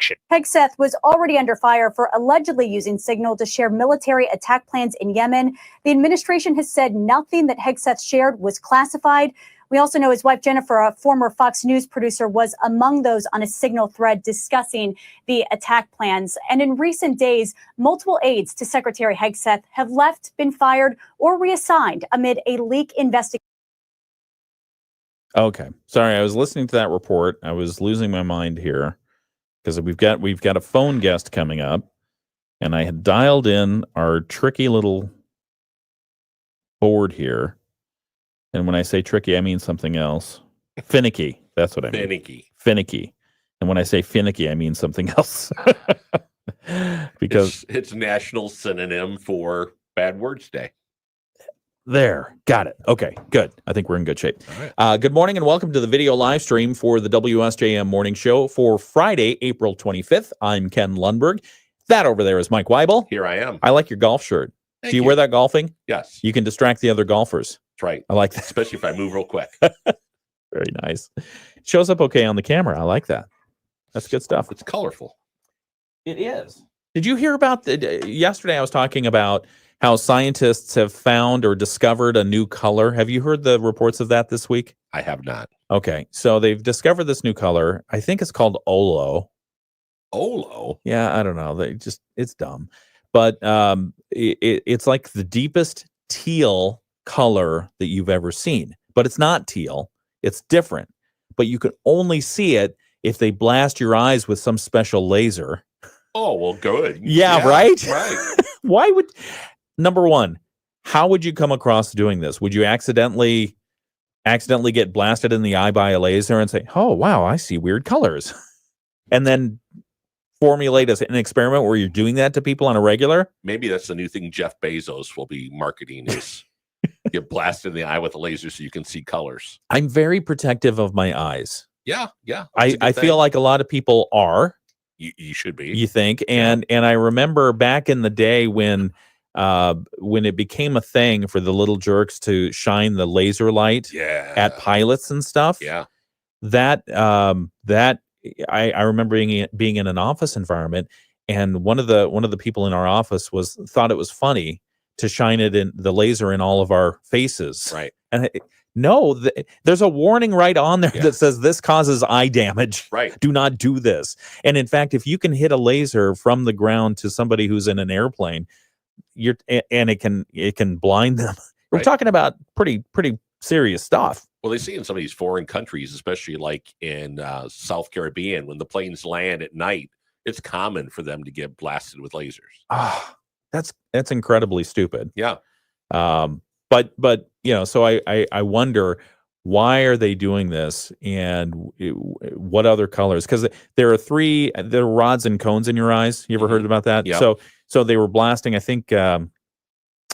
action. Hegseth was already under fire for allegedly using Signal to share military attack plans in Yemen. The administration has said nothing that Hegseth shared was classified. We also know his wife, Jennifer, a former Fox News producer, was among those on a Signal thread discussing the attack plans. And in recent days, multiple aides to Secretary Hegseth have left, been fired, or reassigned amid a leak investigation. Okay. Sorry, I was listening to that report. I was losing my mind here because we've got a phone guest coming up, and I had dialed in our tricky little board here. And when I say tricky, I mean something else. Finicky. That's what I mean. Finicky. And when I say finicky, I mean something else. Because it's national synonym for Bad Words Day. There. Got it. Okay, good. I think we're in good shape. All right. Good morning and welcome to the video live stream for the WSJM Morning Show for Friday, April 25th. I'm Ken Lundberg. That over there is Mike Weibel. Here I am. I like your golf shirt. Thank Do you you. wear that golfing? Yes. You can distract the other golfers. That's right. I like that. Especially if I move real quick. Very nice. Shows up okay on the camera. I like that. That's good stuff. It's colorful. It is. Did you hear about yesterday I was talking about how scientists have found or discovered a new color? Have you heard the reports of that this week? I have not. Okay. So they've discovered this new color. I think it's called Olo. Olo? Yeah, I don't know. It's dumb. But it's like the deepest teal color that you've ever seen. But it's not teal. It's different. But you can only see it if they blast your eyes with some special laser. Oh, well, good. Yeah, right? Right. Why would... Number one, how would you come across doing this? Would you accidentally get blasted in the eye by a laser and say, oh, wow, I see weird colors? And then formulate an experiment where you're doing that to people on a regular? Maybe that's the new thing Jeff Bezos will be marketing is get blasted in the eye with a laser so you can see colors. I'm very protective of my eyes. Yeah, yeah. I feel like a lot of people are. You should be. You think? And I remember back in the day when it became a thing for the little jerks to shine the laser light at pilots and stuff. Yeah. That I remember being in an office environment, and one of the people in our office thought it was funny to shine the laser in all of our faces. Right. And there's a warning right on there that says this causes eye damage. Right. Do not do this. And in fact, if you can hit a laser from the ground to somebody who's in an airplane, it can blind them. We're talking about pretty serious stuff. Well, they see in some of these foreign countries, especially like in South Caribbean, when the planes land at night, it's common for them to get blasted with lasers. That's incredibly stupid. Yeah. But so I wonder, why are they doing this, and what other colors? Because there are rods and cones in your eyes. You ever heard about that? Yeah. So they were blasting, I think, I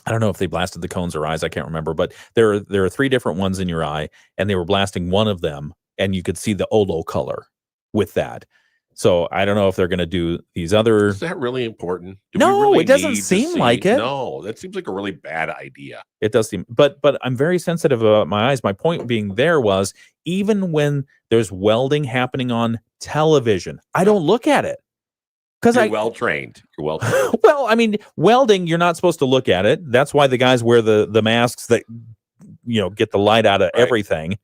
don't know if they blasted the cones or eyes. I can't remember, but there are 3 different ones in your eye, and they were blasting one of them, and you could see the Olo color with that. So I don't know if they're going to do these other. Is that really important? No, it doesn't seem like it. No, that seems like a really bad idea. It does seem, but I'm very sensitive about my eyes. My point being there was, even when there's welding happening on television, I don't look at it. Because You're well trained. Well, I mean, welding, you're not supposed to look at it. That's why the guys wear the masks that get the light out of everything.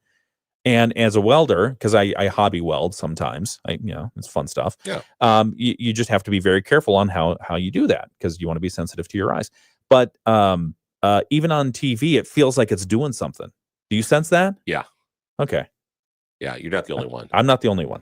And as a welder, because I hobby weld sometimes, it's fun stuff. Yeah. You just have to be very careful on how you do that, because you want to be sensitive to your eyes. But even on TV, it feels like it's doing something. Do you sense that? Yeah. Okay. Yeah, you're not the only one. I'm not the only one.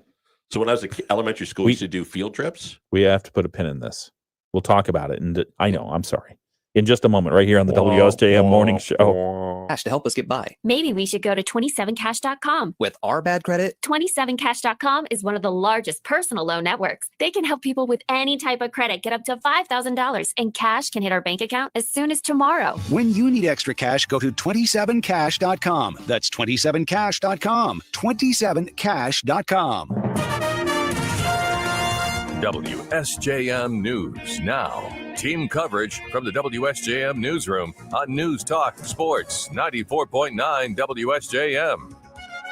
So when I was in elementary school, we used to do field trips. We have to put a pin in this. We'll talk about it. And I know, I'm sorry. In just a moment, right here on the WSJM Morning Show. Cash to help us get by. Maybe we should go to 27cash.com. With our bad credit, 27cash.com is one of the largest personal loan networks. They can help people with any type of credit get up to $5,000, and cash can hit our bank account as soon as tomorrow. When you need extra cash, go to 27cash.com. That's 27cash.com. 27cash.com. WSJM News Now. Team coverage from the WSJM Newsroom on News Talk Sports 94.9 WSJM.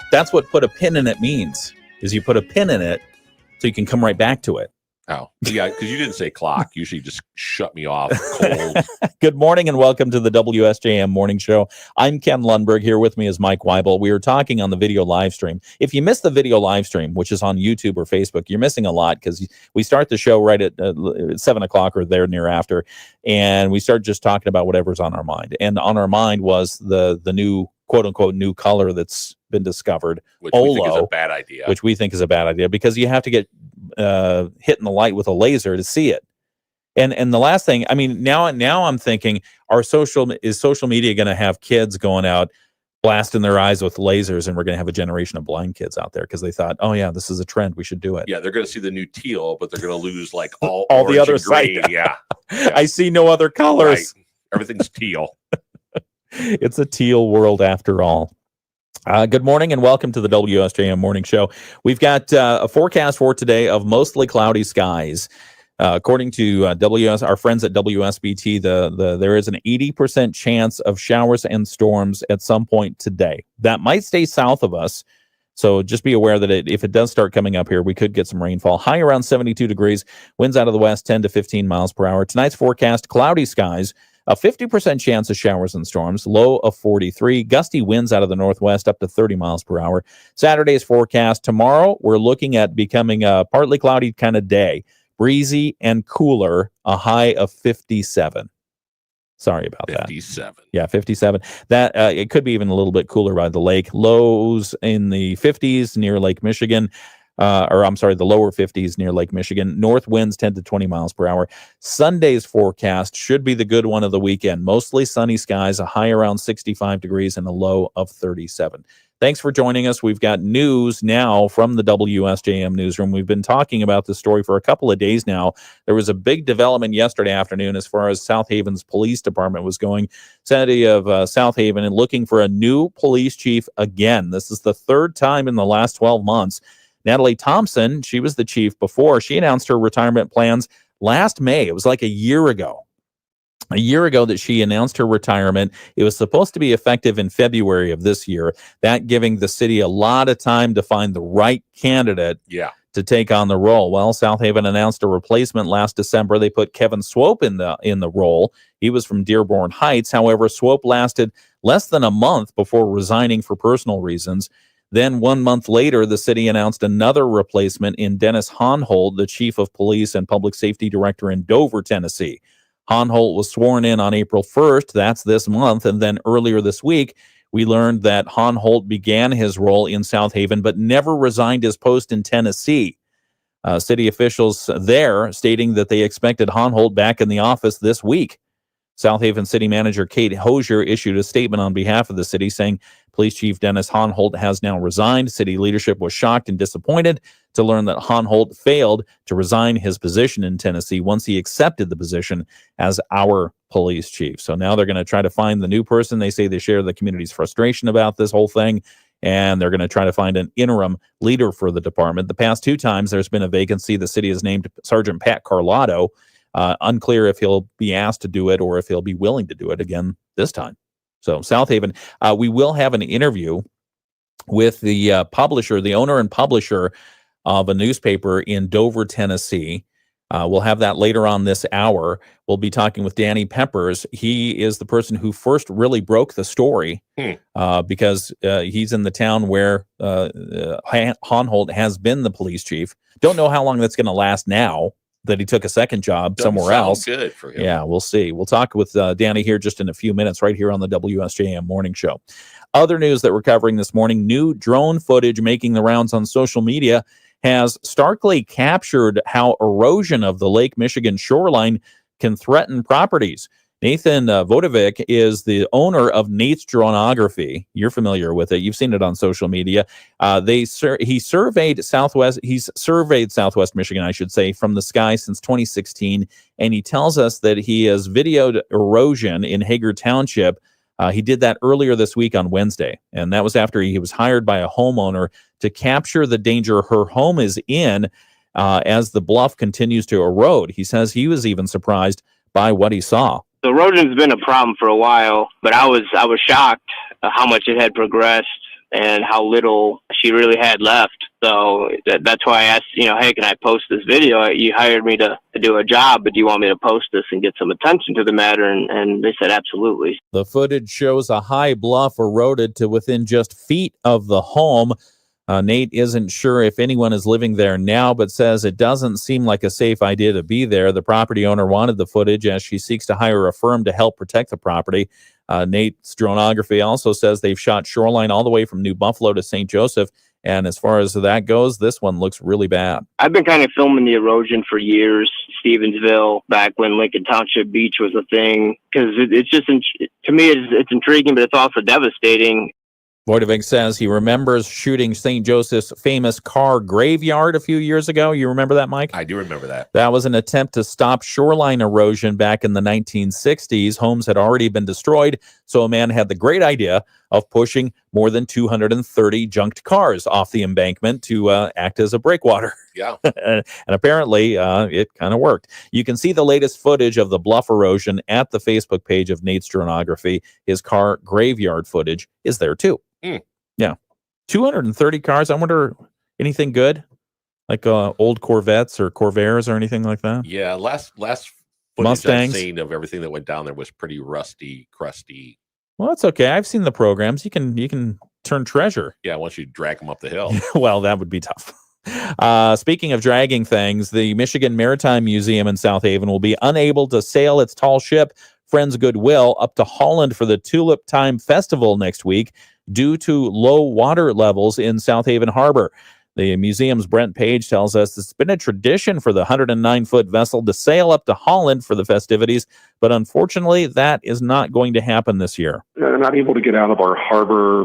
That's what put a pin in it means, is you put a pin in it so you can come right back to it. Oh, yeah, because you didn't say clock. Usually just shut me off cold. Good morning and welcome to the WSJM Morning Show. I'm Ken Lundberg. Here with me is Mike Weibel. We are talking on the video live stream. If you missed the video live stream, which is on YouTube or Facebook, you're missing a lot because we start the show right at 7 o'clock or there near after, and we start just talking about whatever's on our mind. And on our mind was the new quote-unquote new color that's been discovered, Which we think is Olo, a bad idea. which we think is a bad idea because you have to get hit in the light with a laser to see it. And the last thing, I mean, now I'm thinking, is social media going to have kids going out blasting their eyes with lasers, and we're going to have a generation of blind kids out there because they thought, oh yeah, this is a trend, we should do it. Yeah, they're going to see the new teal, but they're going to lose like all the orange other and green. side. Yeah, I see no other colors. right. Everything's teal. It's a teal world after all. Good morning and welcome to the WSJM Morning Show. We've got a forecast for today of mostly cloudy skies. According to our friends at WSBT, there is an 80% chance of showers and storms at some point today. That might stay south of us, so just be aware that if it does start coming up here, we could get some rainfall. High around 72 degrees, winds out of the west 10 to 15 miles per hour. Tonight's forecast, cloudy skies. A 50% chance of showers and storms, low of 43. Gusty winds out of the northwest up to 30 miles per hour. Saturday's forecast. Tomorrow, we're looking at becoming a partly cloudy kind of day. Breezy and cooler, a high of 57. Sorry about 57. that. Yeah, 57. That it could be even a little bit cooler by the lake. Lows in the 50s near Lake Michigan. The lower 50s near Lake Michigan. North winds 10 to 20 miles per hour. Sunday's forecast should be the good one of the weekend. Mostly sunny skies, a high around 65 degrees and a low of 37. Thanks for joining us. We've got news now from the WSJM newsroom. We've been talking about this story for a couple of days now. There was a big development yesterday afternoon as far as South Haven's police department was going. City of South Haven and looking for a new police chief again. This is the third time in the last 12 months. Natalie Thompson, she was the chief before. She announced her retirement plans last May. It was like a year ago that she announced her retirement. It was supposed to be effective in February of this year, that giving the city a lot of time to find the right candidate to take on the role. Well, South Haven announced a replacement last December. They put Kevin Swope in the role. He was from Dearborn Heights. However, Swope lasted less than a month before resigning for personal reasons. Then 1 month later, the city announced another replacement in Dennis Honhold, the chief of police and public safety director in Dover, Tennessee. Honhold was sworn in on April 1st. That's this month. And then earlier this week, we learned that Honhold began his role in South Haven, but never resigned his post in Tennessee. City officials there stating that they expected Honhold back in the office this week. South Haven City Manager Kate Hosier issued a statement on behalf of the city saying Police Chief Dennis Honhold has now resigned. City leadership was shocked and disappointed to learn that Honhold failed to resign his position in Tennessee once he accepted the position as our police chief. So now they're going to try to find the new person. They say they share the community's frustration about this whole thing, and they're going to try to find an interim leader for the department. The past two times there's been a vacancy, the city has named Sergeant Pat Carlotto. Unclear if he'll be asked to do it or if he'll be willing to do it again this time. So South Haven, we will have an interview with the publisher, the owner and publisher of a newspaper in Dover, Tennessee. We'll have that later on this hour. We'll be talking with Danny Peppers. He is the person who first really broke the story because he's in the town where Honhold has been the police chief. Don't know how long that's going to last now that he took a second job somewhere else. Good for him. Yeah, we'll see. We'll talk with Danny here just in a few minutes right here on the WSJM Morning Show. Other news that we're covering this morning, new drone footage making the rounds on social media has starkly captured how erosion of the Lake Michigan shoreline can threaten properties. Nathan Vodovic is the owner of Nate's Dronography. You're familiar with it. You've seen it on social media. He's surveyed Southwest Michigan, I should say, from the sky since 2016, and he tells us that he has videoed erosion in Hager Township. He did that earlier this week on Wednesday, and that was after he was hired by a homeowner to capture the danger her home is in as the bluff continues to erode. He says he was even surprised by what he saw. The erosion's been a problem for a while, but I was shocked how much it had progressed. and how little she really had left. So that's why I asked, hey, can I post this video? You hired me to do a job, but do you want me to post this and get some attention to the matter? And they said, absolutely. The footage shows a high bluff eroded to within just feet of the home. Nate isn't sure if anyone is living there now, but says it doesn't seem like a safe idea to be there. The property owner wanted the footage as she seeks to hire a firm to help protect the property. Nate's Dronography also says they've shot shoreline all the way from New Buffalo to St. Joseph. And as far as that goes, this one looks really bad. I've been kind of filming the erosion for years, Stevensville, back when Lincoln Township Beach was a thing, because it's just, to me, it's intriguing, but it's also devastating. Voidovic says he remembers shooting St. Joseph's famous car graveyard a few years ago. You remember that, Mike? I do remember that. That was an attempt to stop shoreline erosion back in the 1960s. Homes had already been destroyed, so a man had the great idea of pushing more than 230 junked cars off the embankment to act as a breakwater. Yeah. And apparently it kind of worked. You can see the latest footage of the bluff erosion at the Facebook page of Nate's Dronography. His car graveyard footage is there too. Yeah. 230 cars. I wonder, anything good? Like old Corvettes or Corvairs or anything like that? Yeah, last footage Mustangs. I've seen of everything that went down there was pretty rusty, crusty. Well, that's okay. I've seen the programs. You can turn treasure. Yeah, once you drag them up the hill. Well, that would be tough. Speaking of dragging things, the Michigan Maritime Museum in South Haven will be unable to sail its tall ship, Friends Goodwill, up to Holland for the Tulip Time Festival next week due to low water levels in South Haven Harbor. The museum's Brent Page tells us it's been a tradition for the 109-foot vessel to sail up to Holland for the festivities, but unfortunately, that is not going to happen this year. They're not able to get out of our harbor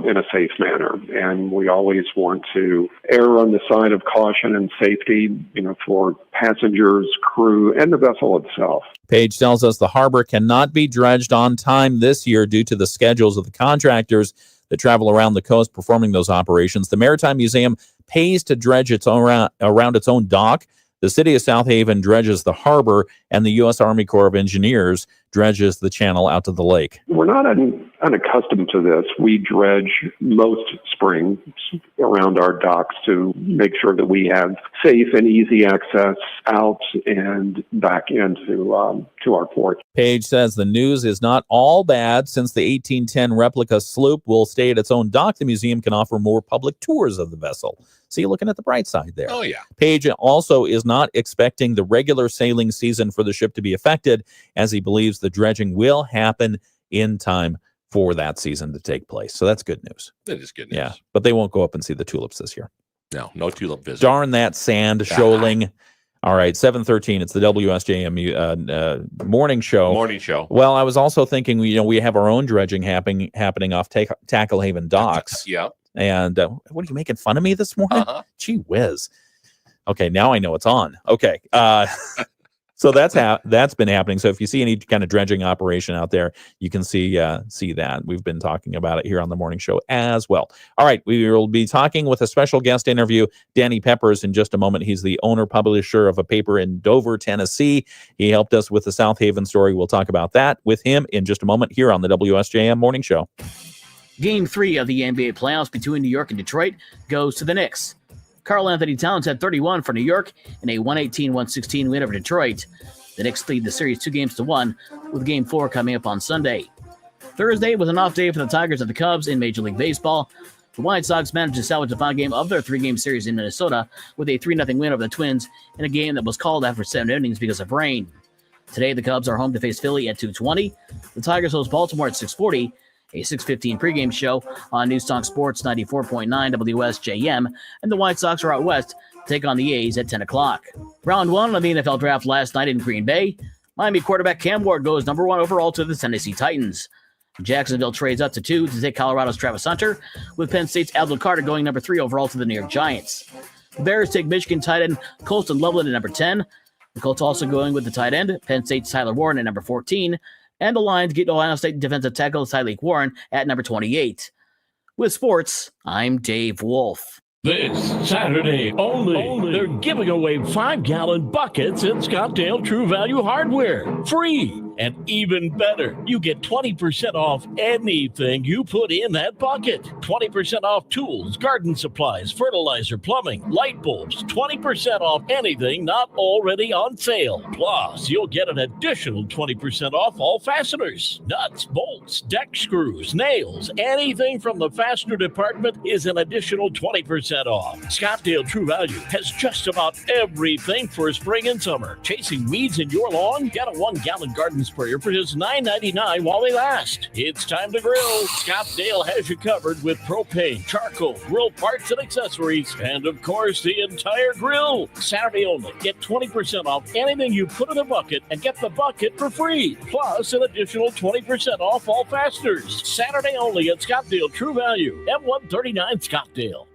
in a safe manner, and we always want to err on the side of caution and safety, for passengers, crew, and the vessel itself. Page tells us the harbor cannot be dredged on time this year due to the schedules of the contractors that travel around the coast performing those operations. The Maritime Museum pays to dredge around its own dock. The city of South Haven dredges the harbor, and the U.S. Army Corps of Engineers dredges the channel out to the lake. We're not unaccustomed to this. We dredge most springs around our docks to make sure that we have safe and easy access out and back into to our port. Page says the news is not all bad. Since the 1810 replica sloop will stay at its own dock, the museum can offer more public tours of the vessel. So you're looking at the bright side there. Oh, yeah. Page also is not expecting the regular sailing season for the ship to be affected, as he believes the dredging will happen in time for that season to take place. So that's good news. That is good news. Yeah, but they won't go up and see the tulips this year. No tulip visit. Darn that sand shoaling. All right, 7:13. It's the WSJM morning show. Morning show. Well, I was also thinking, we have our own dredging happening off Tackle Haven docks. Yeah. And what are you making fun of me this morning? Gee whiz. Okay, now I know it's on. Okay. So that's been happening. So if you see any kind of dredging operation out there, you can see that. We've been talking about it here on the morning show as well. All right, we will be talking with a special guest interview, Danny Peppers, in just a moment. He's the owner publisher of a paper in Dover, Tennessee. He helped us with the South Haven story. We'll talk about that with him in just a moment here on the WSJM Morning Show. Game 3 of the NBA playoffs between New York and Detroit goes to the Knicks. Karl Anthony Towns had 31 for New York in a 118-116 win over Detroit. The Knicks lead the series 2-1, with Game 4 coming up on Sunday. Thursday was an off day for the Tigers and the Cubs in Major League Baseball. The White Sox managed to salvage the final game of their 3-game series in Minnesota with a 3-0 win over the Twins in a game that was called after 7 innings because of rain. Today, the Cubs are home to face Philly at 2:20. The Tigers host Baltimore at 6:40. A 6:15 pregame show on Newstalk Sports 94.9 WSJM, and the White Sox are out west to take on the A's at 10 o'clock. Round 1 of the NFL draft last night in Green Bay. Miami quarterback Cam Ward goes number 1 overall to the Tennessee Titans. Jacksonville trades up to 2 to take Colorado's Travis Hunter, with Penn State's Alden Carter going number 3 overall to the New York Giants. The Bears take Michigan tight end Colston Loveland at number 10. The Colts also going with the tight end, Penn State's Tyler Warren at number 14. And the Lions get Ohio State defensive tackle Tyleik Warren at number 28. With sports, I'm Dave Wolf. This Saturday only, they're giving away 5-gallon buckets at Scottsdale True Value Hardware. Free. And even better, you get 20% off anything you put in that bucket. 20% off tools, garden supplies, fertilizer, plumbing, light bulbs. 20% off anything not already on sale. Plus, you'll get an additional 20% off all fasteners, nuts, bolts, deck screws, nails. Anything from the fastener department is an additional 20% off. Scottdale True Value has just about everything for spring and summer. Chasing weeds in your lawn? Get a 1-gallon garden sprayer for just $9.99 while they last. It's time to grill. Scottdale has you covered with propane, charcoal, grill parts and accessories, and of course the entire grill. Saturday only. Get 20% off anything you put in a bucket and get the bucket for free. Plus an additional 20% off all fasteners. Saturday only at Scottdale True Value. M139 Scottdale.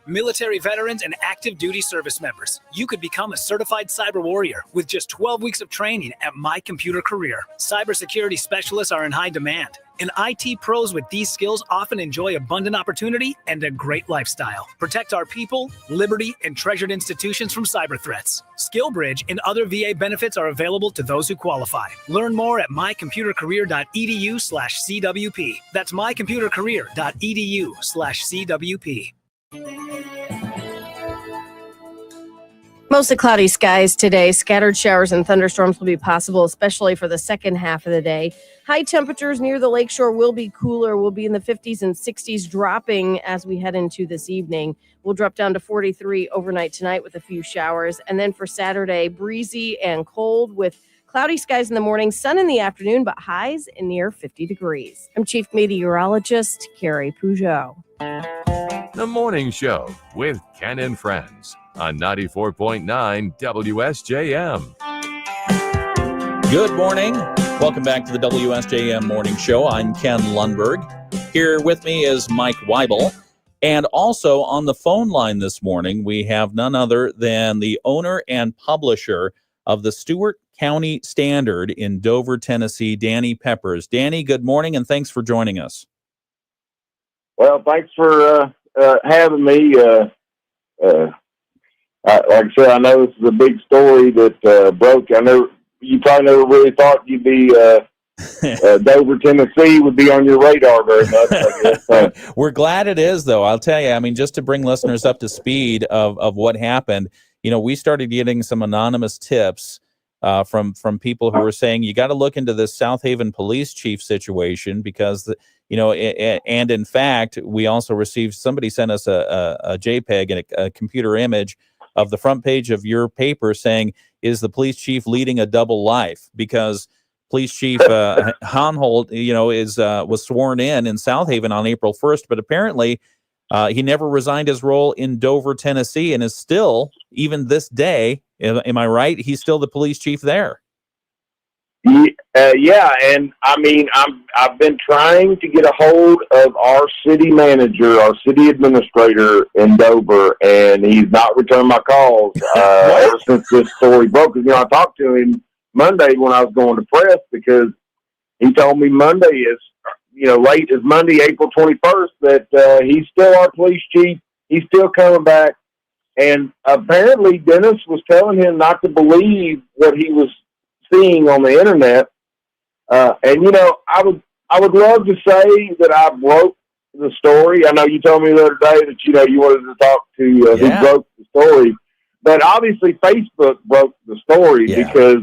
Military veterans and active duty service members, you could become a certified cyber warrior with just 12 weeks of training at My Computer Career. Cybersecurity specialists are in high demand, and IT pros with these skills often enjoy abundant opportunity and a great lifestyle. Protect our people, liberty, and treasured institutions from cyber threats. SkillBridge and other VA benefits are available to those who qualify. Learn more at mycomputercareer.edu/CWP. That's mycomputercareer.edu/CWP. Mostly cloudy skies today. Scattered showers and thunderstorms will be possible, especially for the second half of the day. High temperatures near the lakeshore will be cooler. We'll be in the 50s and 60s, dropping as we head into this evening. We'll drop down to 43 overnight tonight with a few showers. And then for Saturday, breezy and cold with cloudy skies in the morning, sun in the afternoon, but highs near 50 degrees. I'm Chief Meteorologist Carrie Peugeot. The Morning Show with Ken and Friends on 94.9 WSJM. Good morning. Welcome back to the WSJM Morning Show. I'm Ken Lundberg. Here with me is Mike Weibel. And also on the phone line this morning, we have none other than the owner and publisher of the Stewart County Standard in Dover, Tennessee, Danny Peppers. Danny, good morning, and thanks for joining us. Well, thanks for having me. Like I said, I know this is a big story that broke. I know you probably never really thought you'd be Dover, Tennessee would be on your radar very much, I guess. We're glad it is, though. I'll tell you, I mean, just to bring listeners up to speed of what happened, you know, we started getting some anonymous tips from people who were saying, you got to look into this South Haven police chief situation because, you know, and in fact, we also received, somebody sent us a JPEG and a computer image of the front page of your paper saying, is the police chief leading a double life? Because Police Chief Honhold, you know, was sworn in South Haven on April 1st, but apparently he never resigned his role in Dover, Tennessee, and is still, even this day, am I right? He's still the police chief there. Yeah, and I mean, I've been trying to get a hold of our city manager, our city administrator in Dover, and he's not returned my calls ever since this story broke. You know, I talked to him Monday when I was going to press because he told me Monday is, you know, late as Monday, April 21st, that he's still our police chief. He's still coming back. And apparently Dennis was telling him not to believe what he was seeing on the internet. And, you know, I would love to say that I broke the story. I know you told me the other day that, you know, you wanted to talk to who broke the story. But obviously Facebook broke the story because,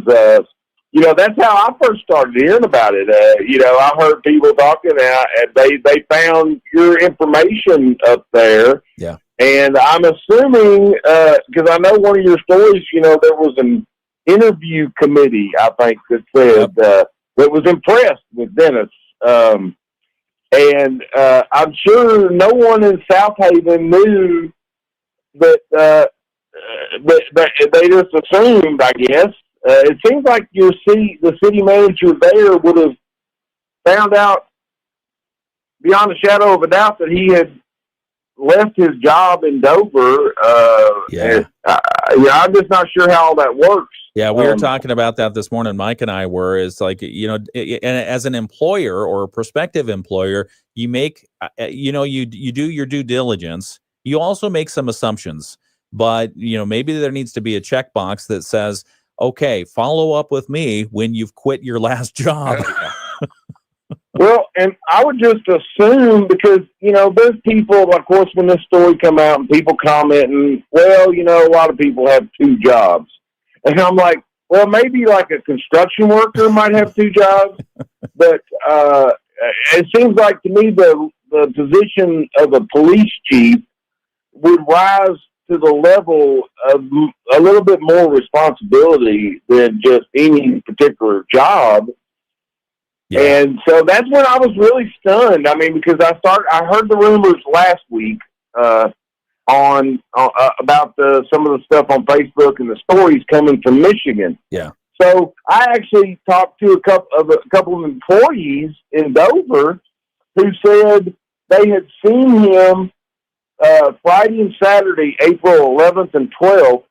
you know, that's how I first started hearing about it. You know, I heard people talking and they found your information up there. Yeah. And I'm assuming, because I know one of your stories, you know, there was an interview committee, I think, that said that was impressed with Dennis. And I'm sure no one in South Haven knew that, but they just assumed, I guess. It seems like the city manager there would have found out beyond a shadow of a doubt that he had left his job in Dover. I'm just not sure how all that works. Yeah, we were talking about that this morning. Mike and I were. It's like, you know, as an employer or a prospective employer, you make, you know, you do your due diligence. You also make some assumptions. But, you know, maybe there needs to be a checkbox that says, okay, follow up with me when you've quit your last job. Well, and I would just assume, because, there's people, of course, when this story come out and people commenting, well, a lot of people have 2 jobs. And I'm like, well, maybe like a construction worker might have 2 jobs. But it seems like to me the position of a police chief would rise to the level of a little bit more responsibility than just any particular job. Yeah. And so that's when I was really stunned. I mean, because I heard the rumors last week about some of the stuff on Facebook and the stories coming from Michigan. Yeah. So I actually talked to a couple of employees in Dover who said they had seen him Friday and Saturday, April 11th and 12th,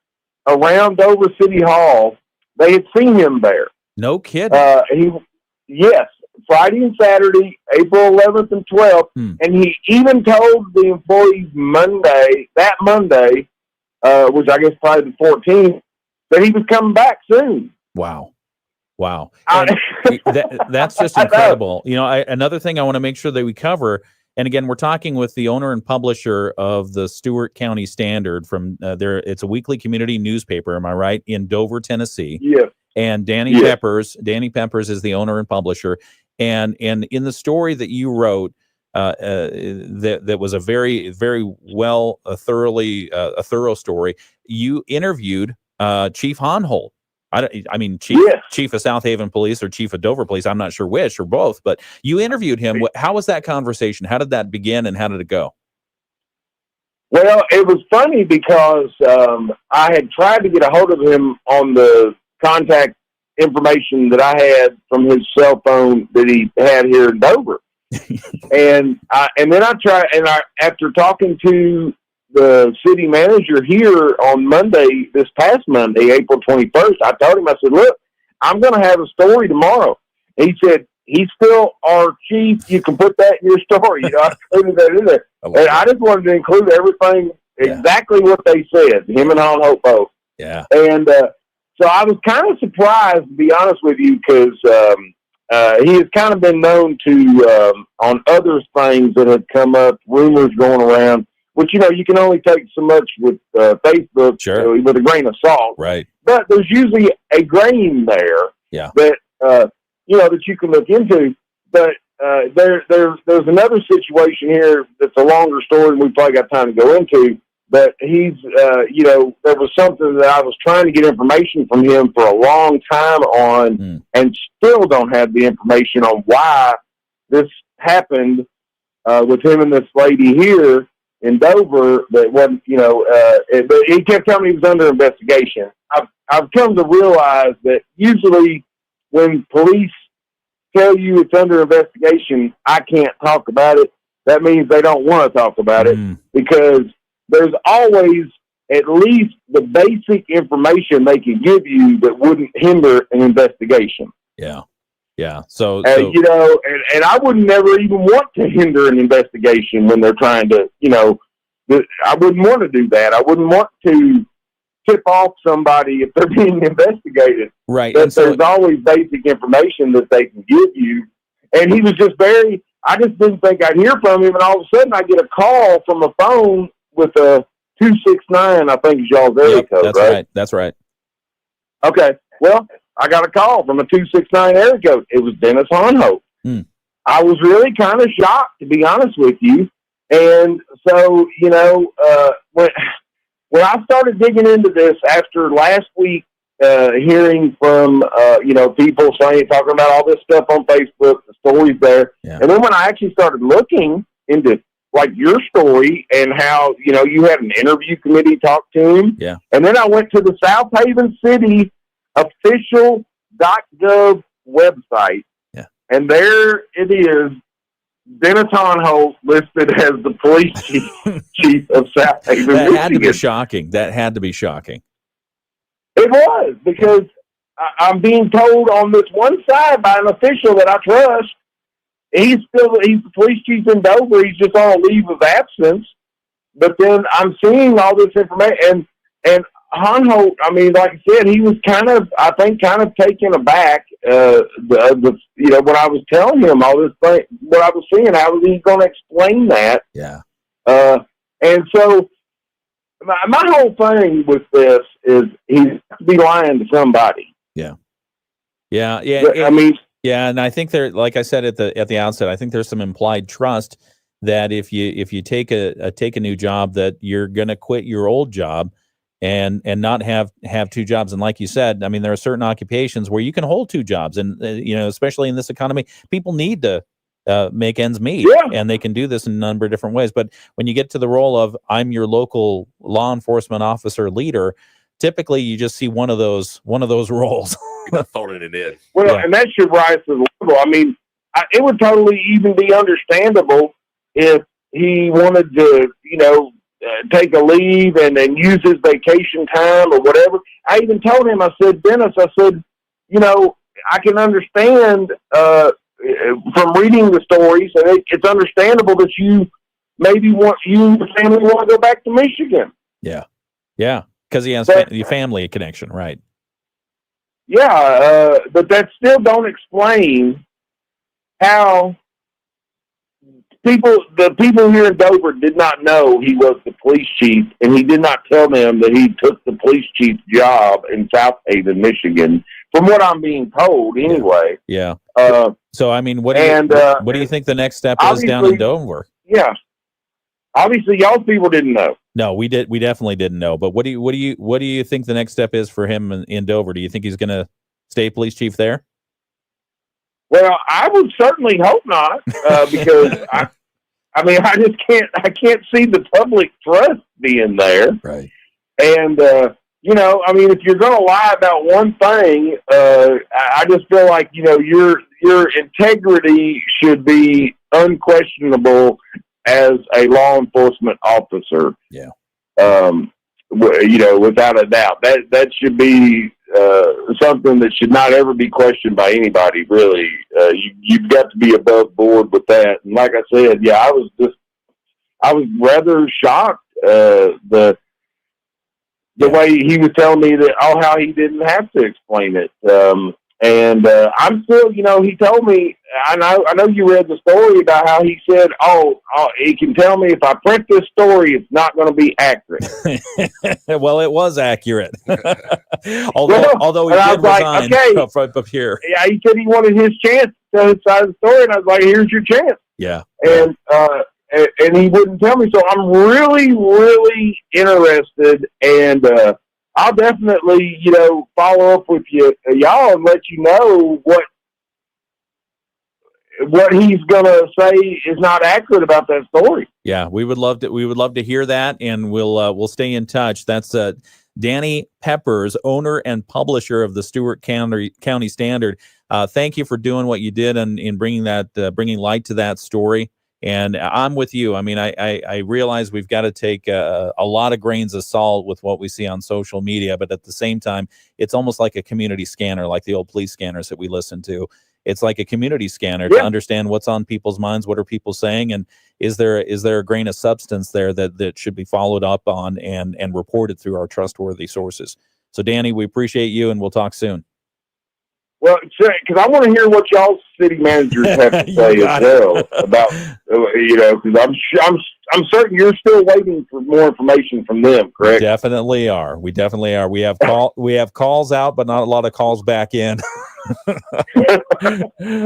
around Dover City Hall. They had seen him there. No kidding. Yes, Friday and Saturday, April 11th and 12th, and he even told the employees Monday, which I guess probably the 14th, that he was coming back soon. Wow. That's just incredible. Another thing I want to make sure that we cover, and again, we're talking with the owner and publisher of the Stewart County Standard from there. It's a weekly community newspaper. Am I right? In Dover, Tennessee. Yes. And Danny Peppers is the owner and publisher. And in the story that you wrote, that was a very, very well, a thorough story. You interviewed Chief Honholt. Chief of South Haven Police or Chief of Dover Police. I'm not sure which or both, but you interviewed him. How was that conversation? How did that begin, and how did it go? Well, it was funny because I had tried to get a hold of him on the contact information that I had from his cell phone that he had here in Dover. and then I tried, after talking to the city manager here on this past Monday, April 21st, I told him, I said, look, I'm going to have a story tomorrow. And he said, he's still our chief. You can put that in your story. I included that in there. And I just wanted to include everything, exactly what they said, him and Honholt both. Yeah. And, so I was kind of surprised, to be honest with you, because he has kind of been known to, on other things that have come up, rumors going around, which, you can only take so much with Facebook with a grain of salt. Right. But there's usually a grain there that, that you can look into. But there's another situation here that's a longer story and we probably got time to go into. But he's, there was something that I was trying to get information from him for a long time on and still don't have the information on why this happened with him and this lady here in Dover that wasn't, but he kept telling me he was under investigation. I've come to realize that usually when police tell you it's under investigation, I can't talk about it. That means they don't want to talk about it because there's always at least the basic information they can give you that wouldn't hinder an investigation. Yeah. So and I would never even want to hinder an investigation when they're trying to, I wouldn't want to do that. I wouldn't want to tip off somebody if they're being investigated. Right. But there's always basic information that they can give you. And he was just I just didn't think I'd hear from him. And all of a sudden I get a call from a phone with a 269, I think is y'all's area code, right? That's right. Okay. Well, I got a call from a 269 area code. It was Dennis Honholt. I was really kind of shocked, to be honest with you. And so, when I started digging into this after last week, hearing from, people talking about all this stuff on Facebook, the stories there. Yeah. And then when I actually started looking into like your story and how, you had an interview committee talk to him. Yeah. And then I went to the South Haven City official.gov website. Yeah. And there it is, Dennis Honholt listed as the police chief of South Haven, That Michigan. had to be shocking. That had to be shocking. It was, because I'm being told on this one side by an official that I trust, he's the police chief in Dover. He's just on a leave of absence. But then I'm seeing all this information, and Honholt, I mean, like I said, he was kind of taken aback. When I was telling him all this thing, what I was seeing, how was he going to explain that? Yeah. And so my whole thing with this is he's to be lying to somebody. Yeah. I mean, yeah, and I think there, like I said at the outset, I think there's some implied trust that if you take a new job, that you're going to quit your old job and not have two jobs. And like you said, I mean, there are certain occupations where you can hold two jobs, and especially in this economy, people need to make ends meet, and they can do this in a number of different ways. But when you get to the role of I'm your local law enforcement officer leader, typically you just see one of those roles. Phoning it in. Well, and that should rise to the level. I mean, it would totally even be understandable if he wanted to, take a leave and then use his vacation time or whatever. I even told him, I said, Dennis, I can understand from reading the stories, and it's understandable that you maybe your family want to go back to Michigan. Yeah, because he has the family connection, right? Yeah, but that still don't explain how the people here in Dover did not know he was the police chief, and he did not tell them that he took the police chief's job in South Haven, Michigan, from what I'm being told anyway. Yeah. So, I mean, what do you think the next step is down in Dover? Yeah. Obviously, y'all people didn't know. No, we definitely didn't know. But what do you think the next step is for him in Dover? Do you think he's going to stay police chief there? Well, I would certainly hope not, because I can't see the public trust being there. Right. And I mean, if you're going to lie about one thing, I just feel like your integrity should be unquestionable as a law enforcement officer. Yeah. Without a doubt, that should be something that should not ever be questioned by anybody. Really, you've got to be above board with that. And like I said, I was rather shocked the way he was telling me that how he didn't have to explain it. And I'm still, he told me, I know you read the story about how he said, he can tell me if I print this story, it's not going to be accurate. Well, it was accurate. although he did resign up here. Yeah, he said he wanted his chance to tell his side of the story, and I was like, here's your chance. Yeah. And he wouldn't tell me, so I'm really, really interested, and I'll definitely, follow up with y'all and let you know what he's gonna say is not accurate about that story. Yeah, we would love to hear that, and we'll stay in touch. That's Danny Peppers, owner and publisher of the Stewart County Standard. Thank you for doing what you did in bringing light to that story. And I'm with you. I mean, I realize we've got to take a lot of grains of salt with what we see on social media, but at the same time, it's almost like a community scanner, like the old police scanners that we listen to. It's like a community scanner to understand what's on people's minds, what are people saying, and is there a grain of substance there that should be followed up on and reported through our trustworthy sources. So, Danny, we appreciate you, and we'll talk soon. Well, because I want to hear what y'all's city managers have to say as well about, because I'm certain you're still waiting for more information from them, correct? We definitely are. We have calls out, but not a lot of calls back in.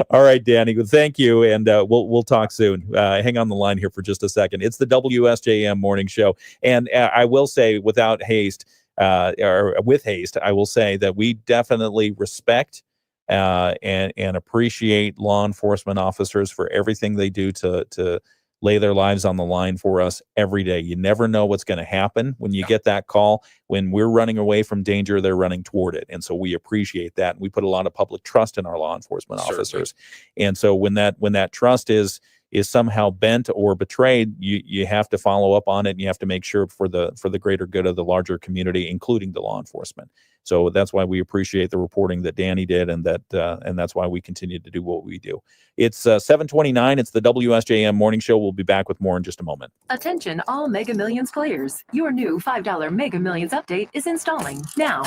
All right, Danny. Well, thank you, and we'll talk soon. Hang on the line here for just a second. It's the WSJM Morning Show, and I will say, without haste, or with haste, I will say that we definitely respect and appreciate law enforcement officers for everything they do to lay their lives on the line for us every day. You never know what's going to happen when you get that call. When we're running away from danger, they're running toward it. And so we appreciate that. And we put a lot of public trust in our law enforcement officers. And so when that trust is somehow bent or betrayed, you have to follow up on it, and you have to make sure for the greater good of the larger community, including the law enforcement. So that's why we appreciate the reporting that Danny did, and that's why we continue to do what we do. It's 7:29. It's the WSJM Morning Show. We'll be back with more in just a moment. Attention all Mega Millions players. Your new $5 Mega Millions update is installing now.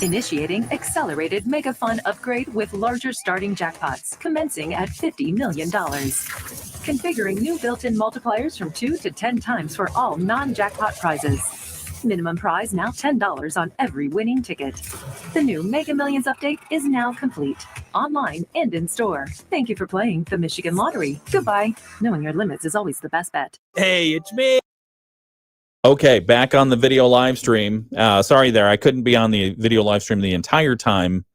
Initiating accelerated Mega Fun upgrade with larger starting jackpots, commencing at $50 million. Configuring new built-in multipliers from 2 to 10 times for all non-jackpot prizes. Minimum prize now $10 on every winning ticket. The new Mega Millions update is now complete, online and in store. Thank you for playing the Michigan Lottery. Goodbye. Knowing your limits is always the best bet. Hey, it's me. Okay, back on the video live stream. Sorry there, I couldn't be on the video live stream the entire time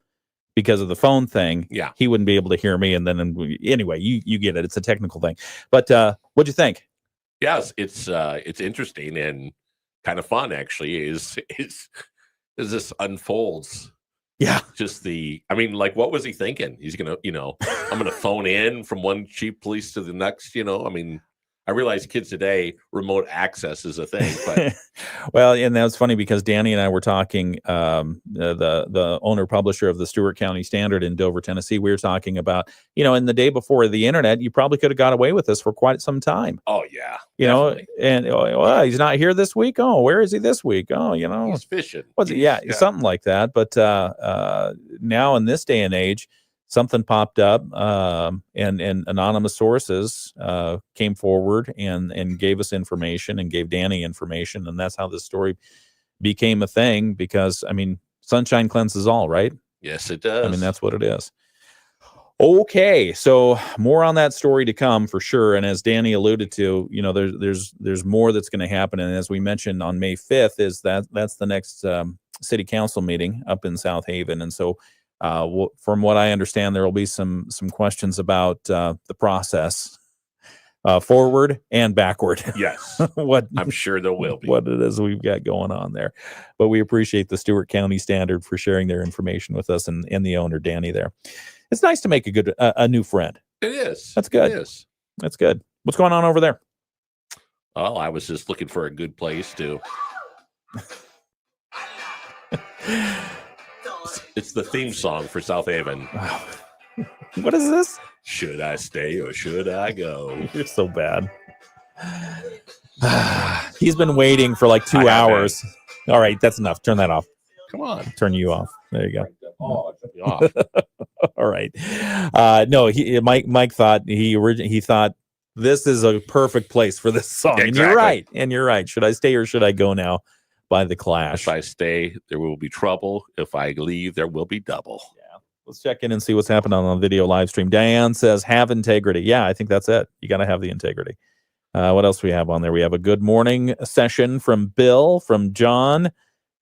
because of the phone thing. Yeah. He wouldn't be able to hear me, and then anyway, you get it. It's a technical thing. But what'd you think? Yes, it's interesting and kind of fun actually. Is this unfolds? Yeah. Just like, what was he thinking? He's gonna, I'm gonna phone in from one chief police to the next. I realize kids today, remote access is a thing, but well, and that was funny because Danny and I were talking, the owner publisher of the Stewart County Standard in Dover, Tennessee. We were talking about, in the day before the internet, you probably could have got away with this for quite some time. Oh yeah, and well, he's not here this week. Oh, where is he this week? Oh, he's fishing. Yeah, something like that. But now in this day and age, something popped up, and anonymous sources came forward and gave us information and gave Danny information, and that's how this story became a thing. Because sunshine cleanses all, right? Yes, it does. That's what it is. Okay, so more on that story to come for sure. And as Danny alluded to, there's more that's going to happen. And as we mentioned on May 5th, that's the next city council meeting up in South Haven, and so. From what I understand, there will be some questions about the process, forward and backward. Yes, what I'm sure there will be. What it is we've got going on there, but we appreciate the Stewart County Standard for sharing their information with us and the owner Danny there. It's nice to make a new friend. It is. That's good. It is. That's good. What's going on over there? Oh, I was just looking for a good place to. It's the theme song for South Haven. What is this? Should I stay or should I go? You're so bad. He's been waiting for like 2 hours. All right, that's enough. Turn that off. Come on. Turn you off. There you go. Oh, turn me off. All right. No, Mike thought he thought this is a perfect place for this song. Exactly. And you're right. Should I stay or should I go now? By the Clash. If I stay, there will be trouble. If I leave, there will be double. Yeah. Let's check in and see what's happening on the video live stream. Diane says, have integrity. Yeah, I think that's it. You got to have the integrity. What else do we have on there? We have a good morning session from Bill, from John.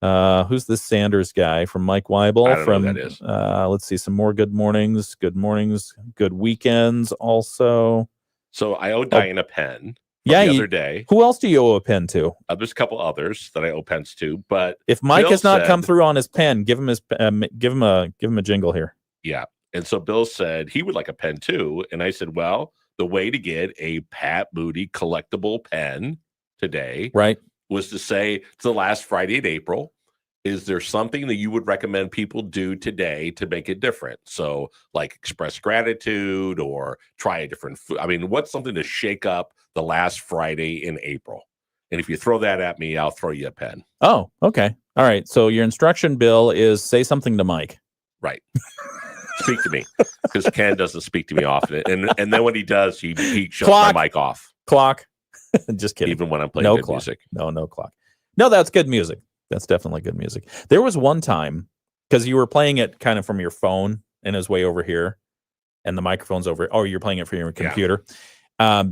Who's this Sanders guy? From Mike Weibel. I don't know who that is. Let's see, some more good mornings, good weekends also. So I owe Diane a pen. Yeah, the other day. Who else do you owe a pen to? There's a couple others that I owe pens to, but if Mike Bill has not said, come through on his pen, give him a jingle here. Yeah, and so Bill said he would like a pen too, and I said, well, the way to get a Pat Moody collectible pen today, right, was to say it's the last Friday in April. Is there something that you would recommend people do today to make it different? So, like express gratitude or try a different food. What's something to shake up the last Friday in April? And if you throw that at me, I'll throw you a pen. Oh, okay. All right. So your instruction, Bill, is say something to Mike. Right. Speak to me, because Ken doesn't speak to me often. And then when he does, he shuts my mic off. Clock. Just kidding. Even when I'm playing good music. No clock. No, that's good music. That's definitely good music. There was one time, because you were playing it kind of from your phone and it was way over here, and the microphone's over. Oh, you're playing it from your computer. Yeah.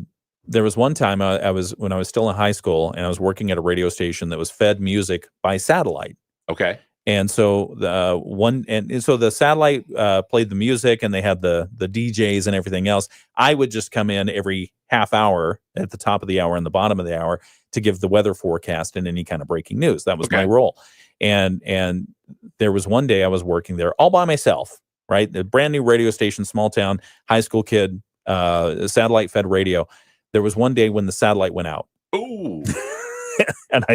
There was one time when I was still in high school, and I was working at a radio station that was fed music by satellite. Okay. And so the satellite played the music, and they had the DJs and everything else. I would just come in every half hour at the top of the hour and the bottom of the hour to give the weather forecast and any kind of breaking news. That was my role. And there was one day I was working there all by myself, right? The brand new radio station, small town, high school kid, satellite fed radio. There was one day when the satellite went out. Ooh. And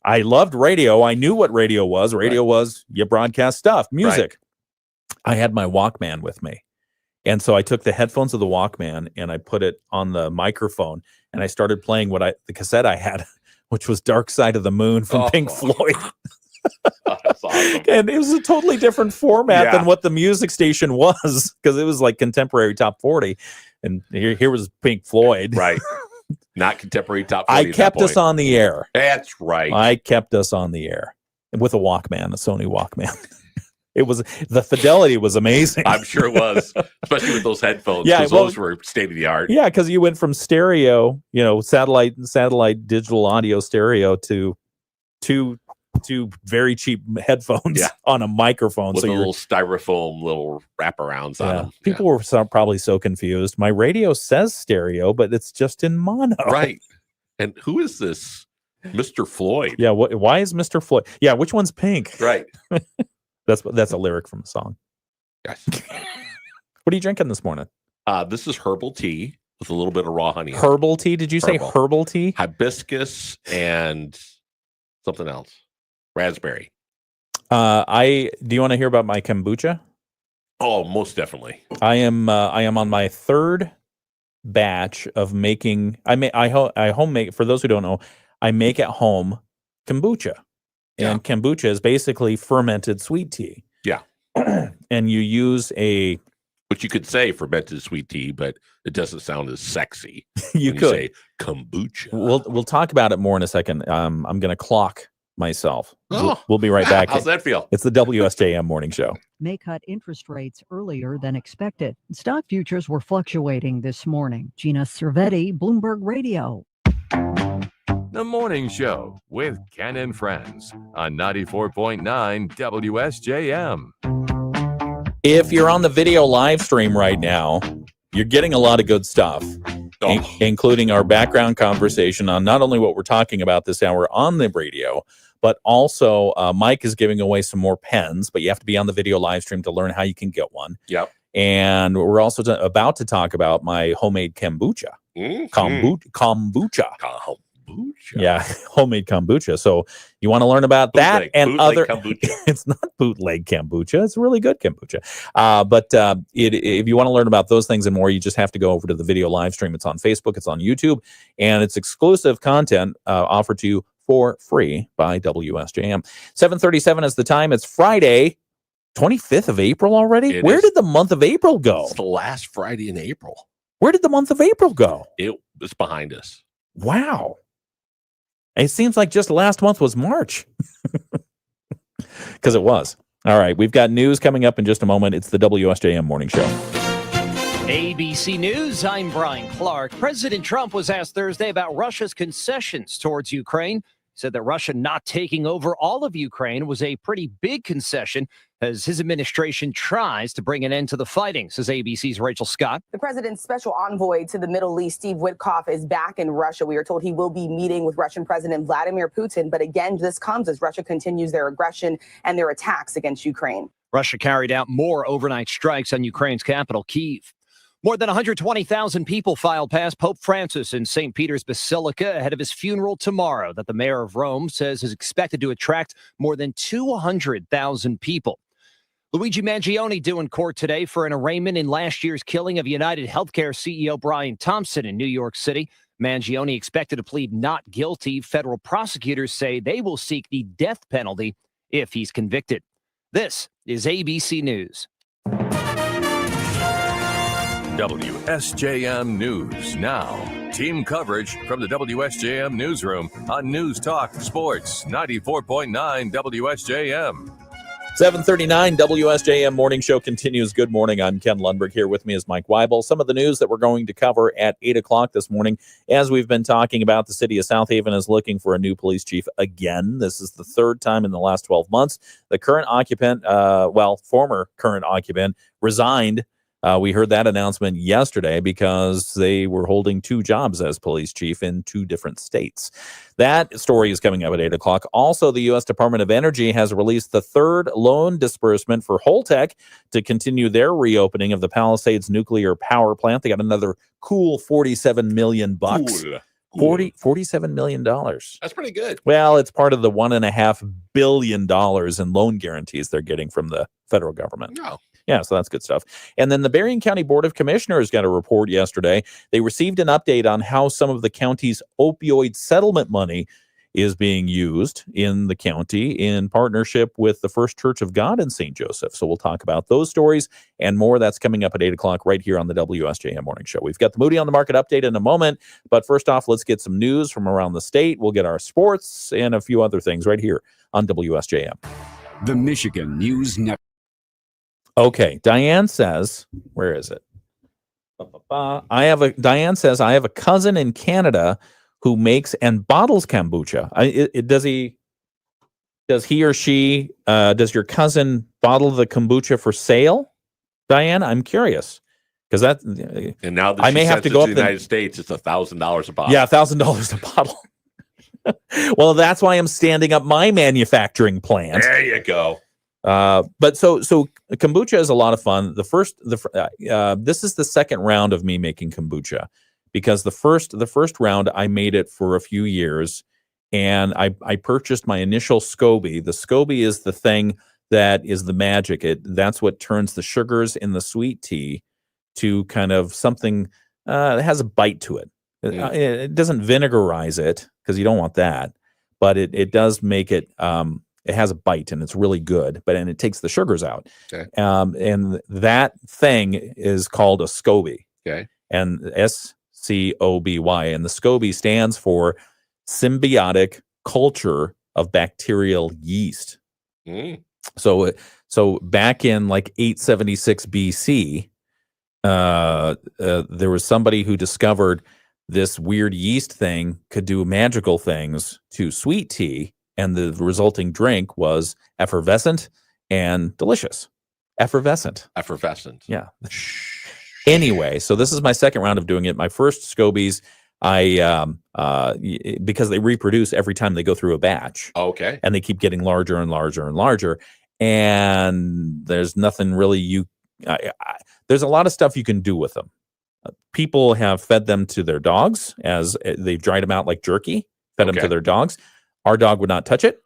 I loved radio. I knew what radio was. Radio was you broadcast stuff, music. I had my Walkman with me. And so I took the headphones of the Walkman and I put it on the microphone and I started playing the cassette I had, which was Dark Side of the Moon from Pink Floyd. That's awesome. And it was a totally different format than what the music station was, because it was like contemporary top 40. And here was Pink Floyd. Right. Not contemporary top 40. I kept us on the air. That's right. I kept us on the air with a Walkman, a Sony Walkman. The fidelity was amazing. I'm sure it was, especially with those headphones. Yeah, those were state of the art. Yeah, because you went from stereo, satellite digital audio stereo to very cheap headphones on a microphone. With so a little styrofoam little wraparounds on them. People were probably so confused. My radio says stereo, but it's just in mono. Right. And who is this Mr. Floyd? Yeah. Why is Mr. Floyd? Yeah. Which one's pink? Right. That's a lyric from a song. Yes. What are you drinking this morning? This is herbal tea with a little bit of raw honey. Herbal tea? Did you say herbal tea? Hibiscus and something else. Raspberry. Do you want to hear about my kombucha? Oh, most definitely. I am on my third batch of making. I home make. For those who don't know, I make at home kombucha. And kombucha is basically fermented sweet tea. Yeah. And you use which you could say fermented sweet tea, but it doesn't sound as sexy. You could say kombucha. We'll talk about it more in a second. I'm going to clock myself. We'll be right back. How's that feel? It's the WSJM Morning Show. May cut interest rates earlier than expected. Stock futures were fluctuating this morning. Gina Cervetti, Bloomberg Radio. The Morning Show with Ken and Friends on 94.9 WSJM. If you're on the video live stream right now, you're getting a lot of good stuff, including our background conversation on not only what we're talking about this hour on the radio, but also Mike is giving away some more pens, but you have to be on the video live stream to learn how you can get one. Yep. And we're also about to talk about my homemade kombucha. Kombucha. Yeah, homemade kombucha. So you want to learn about that and other kombucha. It's not bootleg kombucha. It's really good kombucha. But if you want to learn about those things and more, you just have to go over to the video live stream. It's on Facebook. It's on YouTube. And it's exclusive content offered to you for free by WSJM. 7:37 is the time. It's Friday, 25th of April already. Where did the month of April go? It's the last Friday in April. Where did the month of April go? It's behind us. Wow. It seems like just last month was March. Because it was. All right, we've got news coming up in just a moment. It's the WSJM Morning Show. ABC News, I'm Brian Clark. President Trump was asked Thursday about Russia's concessions towards Ukraine. He said that Russia not taking over all of Ukraine was a pretty big concession as his administration tries to bring an end to the fighting, says ABC's Rachel Scott. The president's special envoy to the Middle East, Steve Witkoff, is back in Russia. We are told he will be meeting with Russian President Vladimir Putin. But again, this comes as Russia continues their aggression and their attacks against Ukraine. Russia carried out more overnight strikes on Ukraine's capital, Kyiv. More than 120,000 people filed past Pope Francis in St. Peter's Basilica ahead of his funeral tomorrow that the mayor of Rome says is expected to attract more than 200,000 people. Luigi Mangione due in court today for an arraignment in last year's killing of United Healthcare CEO Brian Thompson in New York City. Mangione expected to plead not guilty. Federal prosecutors say they will seek the death penalty if he's convicted. This is ABC News. WSJM News Now. Team coverage from the WSJM Newsroom on News Talk Sports 94.9 WSJM. 7:39 WSJM Morning Show continues. Good morning. I'm Ken Lundberg. Here with me is Mike Weibel. Some of the news that we're going to cover at 8 o'clock this morning. As we've been talking about, the city of South Haven is looking for a new police chief again. This is the third time in the last 12 months. The current occupant, former current occupant, resigned. We heard that announcement yesterday because they were holding two jobs as police chief in two different states. That story is coming up at 8 o'clock. Also, the U.S. Department of Energy has released the third loan disbursement for Holtec to continue their reopening of the Palisades nuclear power plant. They got another cool $47 million Cool. $47 million. That's pretty good. Well, it's part of the $1.5 billion in loan guarantees they're getting from the federal government. No. Yeah, so that's good stuff. And then the Berrien County Board of Commissioners got a report yesterday. They received an update on how some of the county's opioid settlement money is being used in the county in partnership with the First Church of God in St. Joseph. So we'll talk about those stories and more. That's coming up at 8 o'clock right here on the WSJM Morning Show. We've got the Moody on the Market update in a moment. But first off, let's get some news from around the state. We'll get our sports and a few other things right here on WSJM. The Michigan News Network. Okay, Diane says, where is it? Diane says, I have a cousin in Canada who makes and bottles kombucha. Does he or she, does your cousin bottle the kombucha for sale? Diane, I'm curious. Because that, and now that I may have to go up to the United States, it's $1,000 a bottle. Yeah, $1,000 a bottle. Well, that's why I'm standing up my manufacturing plant. There you go. But so kombucha is a lot of fun. This is the second round of me making kombucha, because the first round I made it for a few years, and I purchased my initial SCOBY. The SCOBY is the thing that is the magic. That's what turns the sugars in the sweet tea to kind of something that has a bite to it. It doesn't vinegarize it, because you don't want that, but it does make it. It has a bite, and it's really good, and it takes the sugars out. Okay. And that thing is called a SCOBY. Okay. And SCOBY, and the SCOBY stands for Symbiotic Culture of Bacterial Yeast. So back in like 876 BC, there was somebody who discovered this weird yeast thing could do magical things to sweet tea, and the resulting drink was effervescent and delicious. Effervescent. Yeah. Anyway, so this is my second round of doing it. My first SCOBYs, because they reproduce every time they go through a batch. Okay. And they keep getting larger and larger and larger. And there's nothing really there's a lot of stuff you can do with them. People have fed them to their dogs as they've dried them out like jerky, fed them to their dogs. Our dog would not touch it.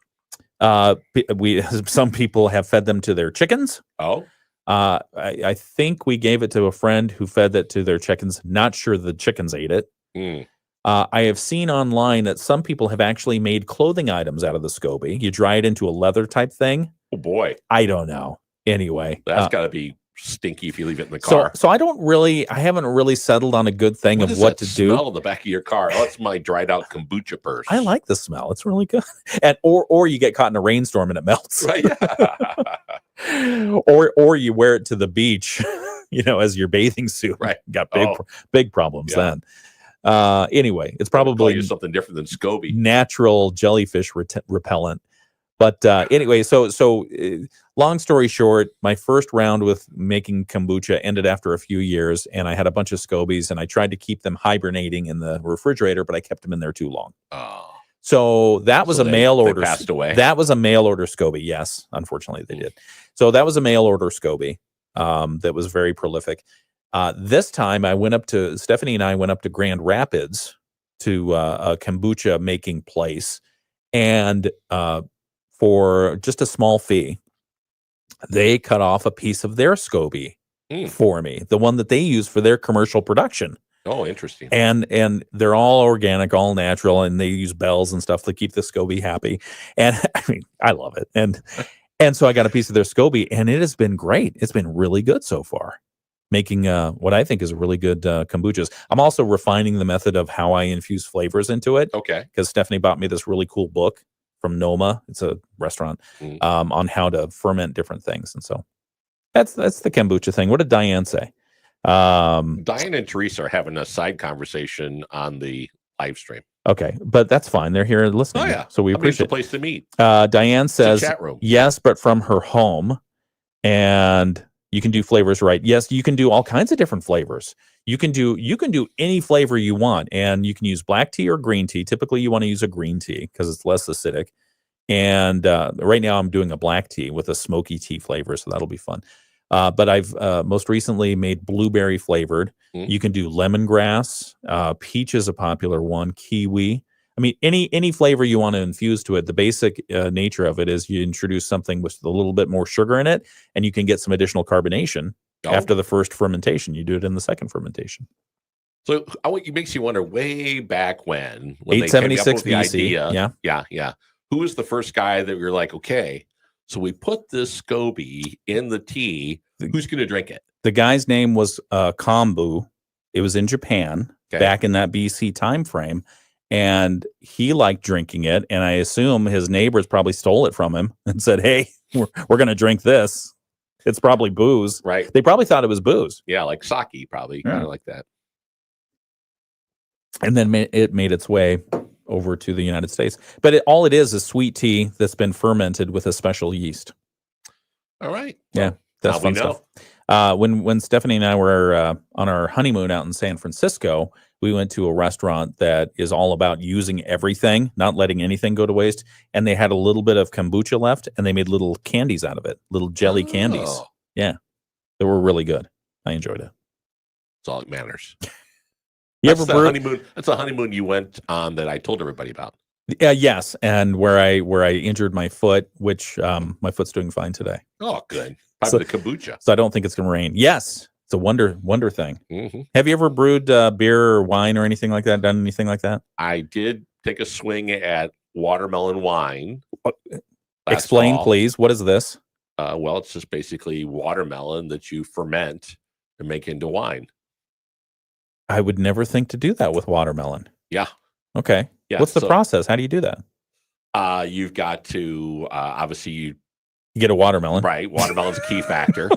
Some people have fed them to their chickens. Oh. I think we gave it to a friend who fed that to their chickens. Not sure the chickens ate it. I have seen online that some people have actually made clothing items out of the SCOBY. You dry it into a leather type thing. Oh boy. I don't know. Anyway. That's got to be stinky if you leave it in the car. So I haven't really settled on a good thing of what to do. Smell in the back of your car. Oh, that's my dried out kombucha purse. I like the smell. It's really good. And or you get caught in a rainstorm and it melts. Right. or you wear it to the beach, as your bathing suit. Right. Got big problems then. Anyway, it's probably something different than SCOBY. Natural jellyfish repellent. But anyway, so long story short, my first round with making kombucha ended after a few years, and I had a bunch of SCOBYs, and I tried to keep them hibernating in the refrigerator, but I kept them in there too long. Oh. So that was a mail order. They passed away. That was a mail order SCOBY. Yes, unfortunately they did. So that was a mail order SCOBY that was very prolific. This time Stephanie and I went up to Grand Rapids to a kombucha making place, and for just a small fee, they cut off a piece of their SCOBY for me, the one that they use for their commercial production. Oh, interesting. And they're all organic, all natural, and they use bells and stuff to keep the SCOBY happy. And I mean, I love it. And so I got a piece of their SCOBY, and it has been great. It's been really good so far, making what I think is really good kombuchas. I'm also refining the method of how I infuse flavors into it. Okay. Because Stephanie bought me this really cool book from Noma. It's a restaurant on how to ferment different things. And so that's the kombucha thing. What did Diane say? Diane and Teresa are having a side conversation on the live stream. Okay, but that's fine. They're here listening. Oh, yeah. So we It's a appreciate place to meet. Diane says, chat room. yes, but from her home. And you can do flavors right. Yes, you can do all kinds of different flavors. You can do any flavor you want, and you can use black tea or green tea. Typically, you want to use a green tea because it's less acidic. And right now, I'm doing a black tea with a smoky tea flavor, so that'll be fun. But I've most recently made blueberry flavored. Mm. You can do lemongrass. Peach is a popular one. Kiwi. I mean, any flavor you want to infuse to it. The basic nature of it is you introduce something with a little bit more sugar in it, and you can get some additional carbonation after the first fermentation. You do it in the second fermentation. So it makes you wonder, way back when they came up 876 with the BC. idea, yeah. Who was the first guy that you're like, okay, so we put this SCOBY in the tea. Who's going to drink it? The guy's name was Kombu. It was in Japan back in that BC time frame. And he liked drinking it, and I assume his neighbors probably stole it from him and said, "Hey, we're going to drink this. It's probably booze." Right? They probably thought it was booze. Yeah, like sake, probably kind of like that. And then it made its way over to the United States. But all it is sweet tea that's been fermented with a special yeast. All right. Yeah, that's fun stuff. When Stephanie and I were on our honeymoon out in San Francisco, we went to a restaurant that is all about using everything, not letting anything go to waste. And they had a little bit of kombucha left, and they made little candies out of it, little jelly candies. Yeah, they were really good. I enjoyed it. That's all that matters. That's the honeymoon. That's the honeymoon you went on that I told everybody about. Yes, and where I injured my foot, which my foot's doing fine today. Oh, good. Probably the kombucha. So I don't think it's going to rain. Yes. It's a wonder thing. Mm-hmm. Have you ever brewed beer or wine or anything like that? Done anything like that? I did take a swing at watermelon wine. Explain, fall. please. What is this? Well, it's just basically watermelon that you ferment and make into wine. I would never think to do that with watermelon. Yeah. Okay. Yeah, What's the process? How do you do that? You've got to obviously you get a watermelon. Right. Watermelon's a key factor.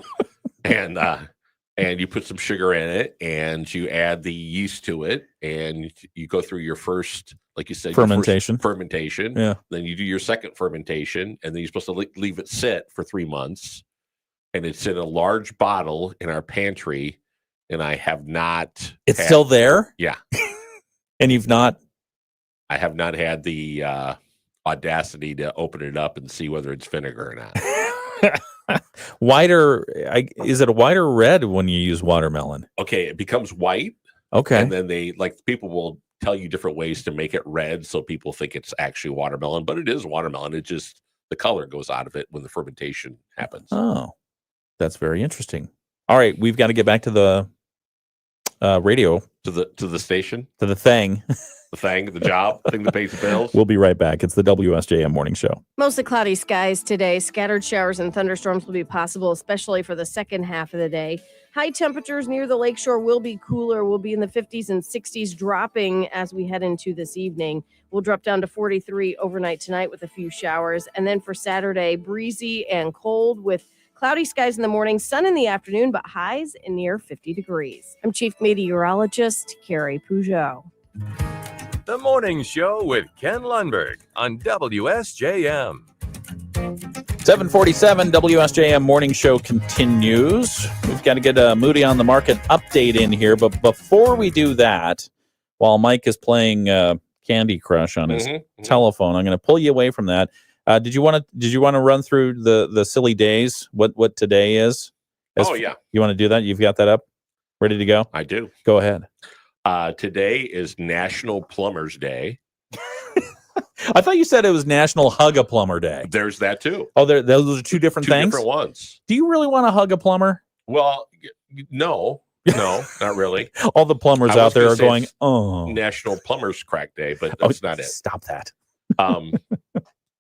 And you put some sugar in it, and you add the yeast to it, and you go through your first, like you said, fermentation. Yeah. Then you do your second fermentation, and then you're supposed to leave it sit for 3 months. And it's in a large bottle in our pantry, and I have not. It's still there? Yeah. And you've not? I have not had the audacity to open it up and see whether it's vinegar or not. Whiter, is it a white or red when you use watermelon? Okay, it becomes white. Okay. And then people will tell you different ways to make it red, so people think it's actually watermelon, but it is watermelon. It just, the color goes out of it when the fermentation happens. Oh, that's very interesting. All right, we've got to get back to the radio. To the station? To the thing. The thing, the job, thing that pays the bills. We'll be right back. It's the WSJM Morning Show. Mostly cloudy skies today. Scattered showers and thunderstorms will be possible, especially for the second half of the day. High temperatures near the lakeshore will be cooler. We'll be in the 50s and 60s, dropping as we head into this evening. We'll drop down to 43 overnight tonight with a few showers. And then for Saturday, breezy and cold with cloudy skies in the morning, sun in the afternoon, but highs near 50 degrees. I'm Chief Meteorologist Carrie Peugeot. The Morning Show with Ken Lundberg on WSJM. 747 WSJM Morning Show continues. We've got to get a Moody on the Market update in here. But before we do that, while Mike is playing Candy Crush on his telephone, I'm going to pull you away from that. Did you want to run through the silly days? What today is? Yeah. You want to do that? You've got that up, ready to go? I do. Go ahead. Today is National Plumbers Day. I thought you said it was National Hug a Plumber Day. There's that too. Oh, those are two different things? Different ones. Do you really want to hug a plumber? Well, no, not really. All the plumbers out there are going, oh. National Plumbers Crack Day, but that's not it. Stop that.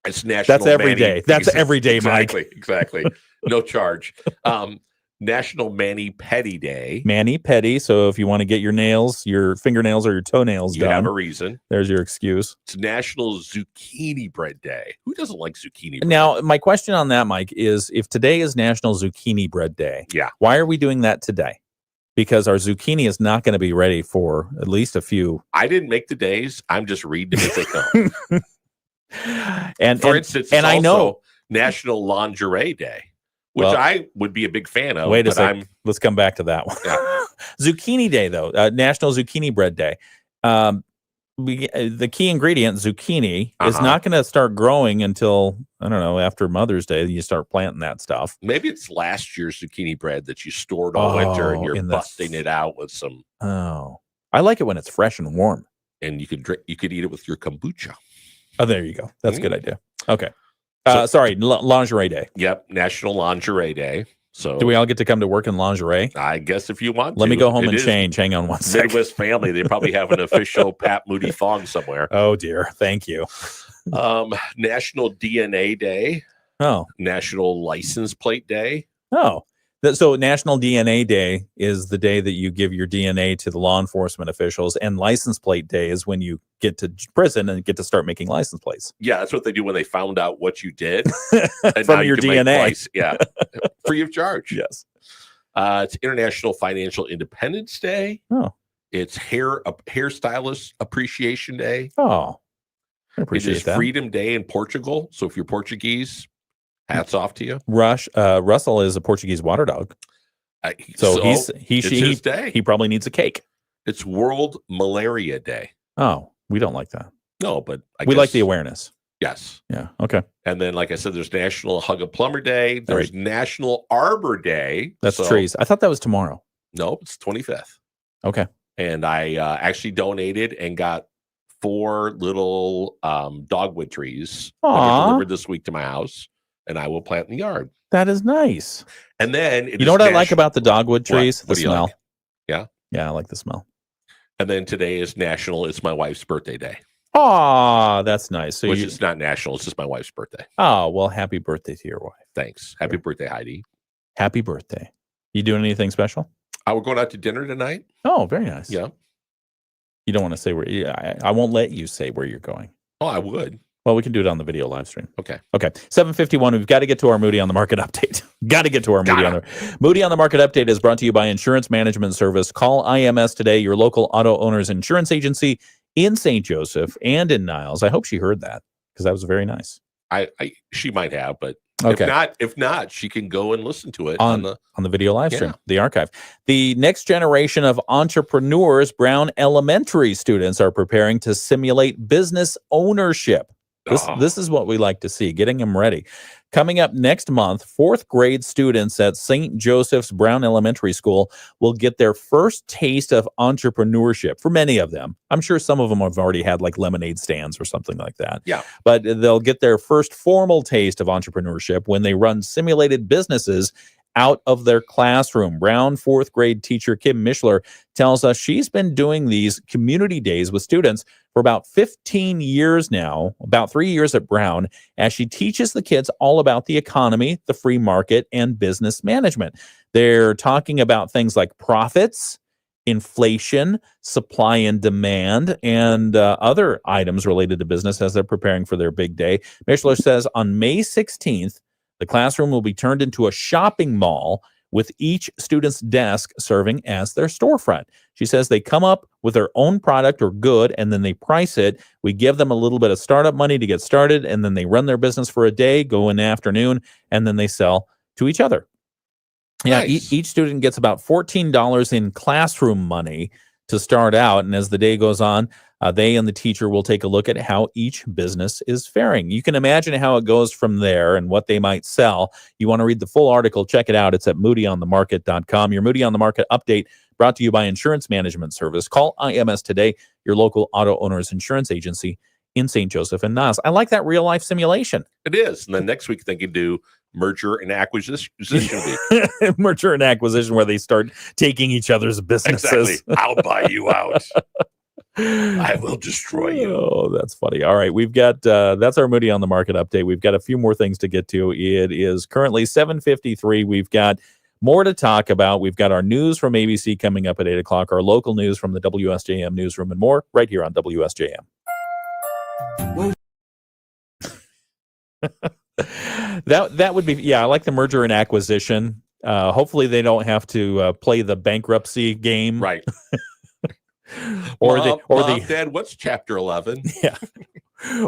It's National That's every day. That's every day, Mike. Exactly. No charge. National Mani-Pedi Day. Mani-Pedi. So if you want to get your nails, your fingernails or your toenails you done, have a reason. There's your excuse. It's National Zucchini Bread Day. Who doesn't like zucchini bread? Now, my question on that, Mike, is if today is National Zucchini Bread Day, why are we doing that today? Because our zucchini is not going to be ready for at least a few. I didn't make the days. I'm just reading them as they come. For instance, it's I know National Lingerie Day, which I would be a big fan of. Wait a second. Let's come back to that one. Yeah. Zucchini Day, though, National Zucchini Bread Day. the key ingredient, zucchini, is Uh-huh. not going to start growing until, I don't know, after Mother's Day. You start planting that stuff. Maybe it's last year's zucchini bread that you stored all winter and Oh, you're in the- busting it out with some, Oh, I like it when it's fresh and warm. and you could eat it with your kombucha. Oh, there you go. That's a good idea. Okay. So- Sorry, lingerie day. Yep, National Lingerie Day. So Do we all get to come to work in lingerie? I guess if you want Let to. me go home It and is change. Hang on one second. Midwest Family, they probably have an official Pat Moody thong somewhere. Oh, dear. Thank you. National DNA Day. Oh. National License Plate Day. Oh. So National DNA Day is the day that you give your DNA to the law enforcement officials, and license plate day is when you get to prison and get to start making license plates. Yeah, that's what they do when they found out what you did. And From now you your can make DNA. Yeah, free of charge. Yes. It's International Financial Independence Day. Oh. It's Hairstylist Appreciation Day. Oh. I It appreciate is that. Freedom Day in Portugal. So if you're Portuguese, hats off to you. Russell is a Portuguese water dog. So it's he his day. He probably needs a cake. It's World Malaria Day. Oh, we don't like that. No, but We like the awareness. Yes. Yeah. Okay. And then, like I said, there's National Hug a Plumber Day. There's National Arbor Day. That's So- trees. I thought that was tomorrow. No, it's 25th. Okay. And I actually donated and got 4 little dogwood trees that Aw. were delivered this week to my house, and I will plant in the yard. That is nice. And then You know what I like about the dogwood trees? What The do you like? smell. Yeah. Yeah, I like the smell. And then today is National. It's my wife's birthday day, Oh, that's nice. So which you, is not national. It's just my wife's birthday. oh, well, happy birthday to your wife. Thanks. Happy birthday, Heidi. Happy birthday. You doing anything special? We're going out to dinner tonight. Oh, very nice. Yeah. You don't want to say where. Yeah, I won't let you say where you're going. Oh, I would. Well, we can do it on the video live stream. Okay. Okay. 7:51. We've got to get to our Moody on the Market update. Got to get to our Moody on the Moody on the Market update is brought to you by Insurance Management Service. Call IMS today, your local auto owners insurance agency in St. Joseph and in Niles. I hope she heard that because that was very nice. She might have, but Okay. if not, she can go and listen to it on the video live stream, Yeah. the archive. The next generation of entrepreneurs, Brown Elementary students, are preparing to simulate business ownership. This is what we like to see, getting them ready. Coming up next month, 4th grade students at St. Joseph's Brown Elementary School will get their first taste of entrepreneurship. For many of them, I'm sure some of them have already had like lemonade stands or something like that. Yeah. But they'll get their first formal taste of entrepreneurship when they run simulated businesses out of their classroom. Brown 4th grade teacher Kim Mishler tells us she's been doing these community days with students for about 15 years now, about 3 years at Brown, as she teaches the kids all about the economy, the free market, and business management. They're talking about things like profits, inflation, supply and demand, and other items related to business as they're preparing for their big day. Mishler says on May 16th, the classroom will be turned into a shopping mall with each student's desk serving as their storefront. She says they come up with their own product or good, and then they price it. We give them a little bit of startup money to get started, and then they run their business for a day, go in the afternoon, and then they sell to each other. Yeah, Nice. each student gets about $14 in classroom money to start out, and as the day goes on, they and the teacher will take a look at how each business is faring. You can imagine how it goes from there and what they might sell. You want to read the full article, check it out. It's at moodyonthemarket.com. Your Moody on the Market update brought to you by Insurance Management Service. Call IMS today, your local auto owner's insurance agency in St. Joseph and Niles. I like that real life simulation. It is. And then next week they can do merger and acquisition week. Merger and acquisition, where they start taking each other's businesses. Exactly. I'll buy you out. I will destroy you. Oh, that's funny. All right, we've got that's our Moody on the Market update. We've got a few more things to get to. It is currently 7:53. We've got more to talk about. We've got our news from ABC coming up at 8 o'clock, our local news from the WSJM newsroom, and more right here on WSJM. That would be, yeah, I like the merger and acquisition. Hopefully they don't have to play the bankruptcy game. Right. Mom, Dad, what's chapter 11? Yeah.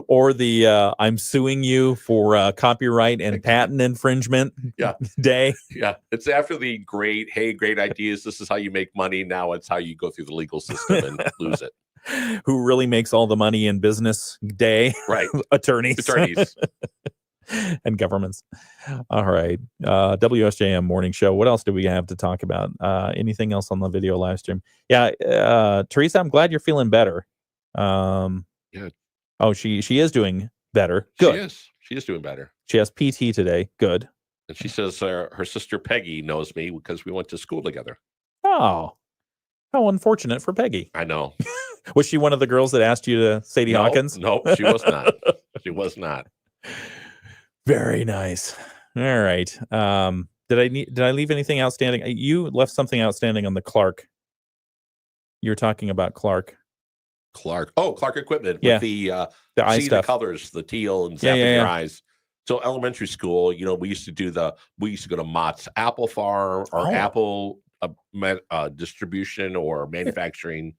Or the I'm suing you for copyright and patent infringement Yeah. day. Yeah. It's after the great ideas. This is how you make money. Now it's how you go through the legal system and lose it. who really makes all the money in business day. Right. Attorneys. And governments. All right. WSJM morning show. What else do we have to talk about? Anything else on the video live stream? Yeah. Teresa, I'm glad you're feeling better. Yeah. Oh, she is doing better. Good. She is doing better. She has PT today. Good. And she says her sister Peggy knows me because we went to school together. Oh, how unfortunate for Peggy. I know. Was she one of the girls that asked you to Sadie Hawkins? No, she was not. She was not. Very nice. All right. Did I leave anything outstanding? You left something outstanding on the Clark. You're talking about Clark. Oh, Clark Equipment. Yeah. With the eye see stuff. the colors, the teal and zapping yeah. your eyes. So elementary school, we used to go to Mott's Apple Farm or Apple distribution or manufacturing,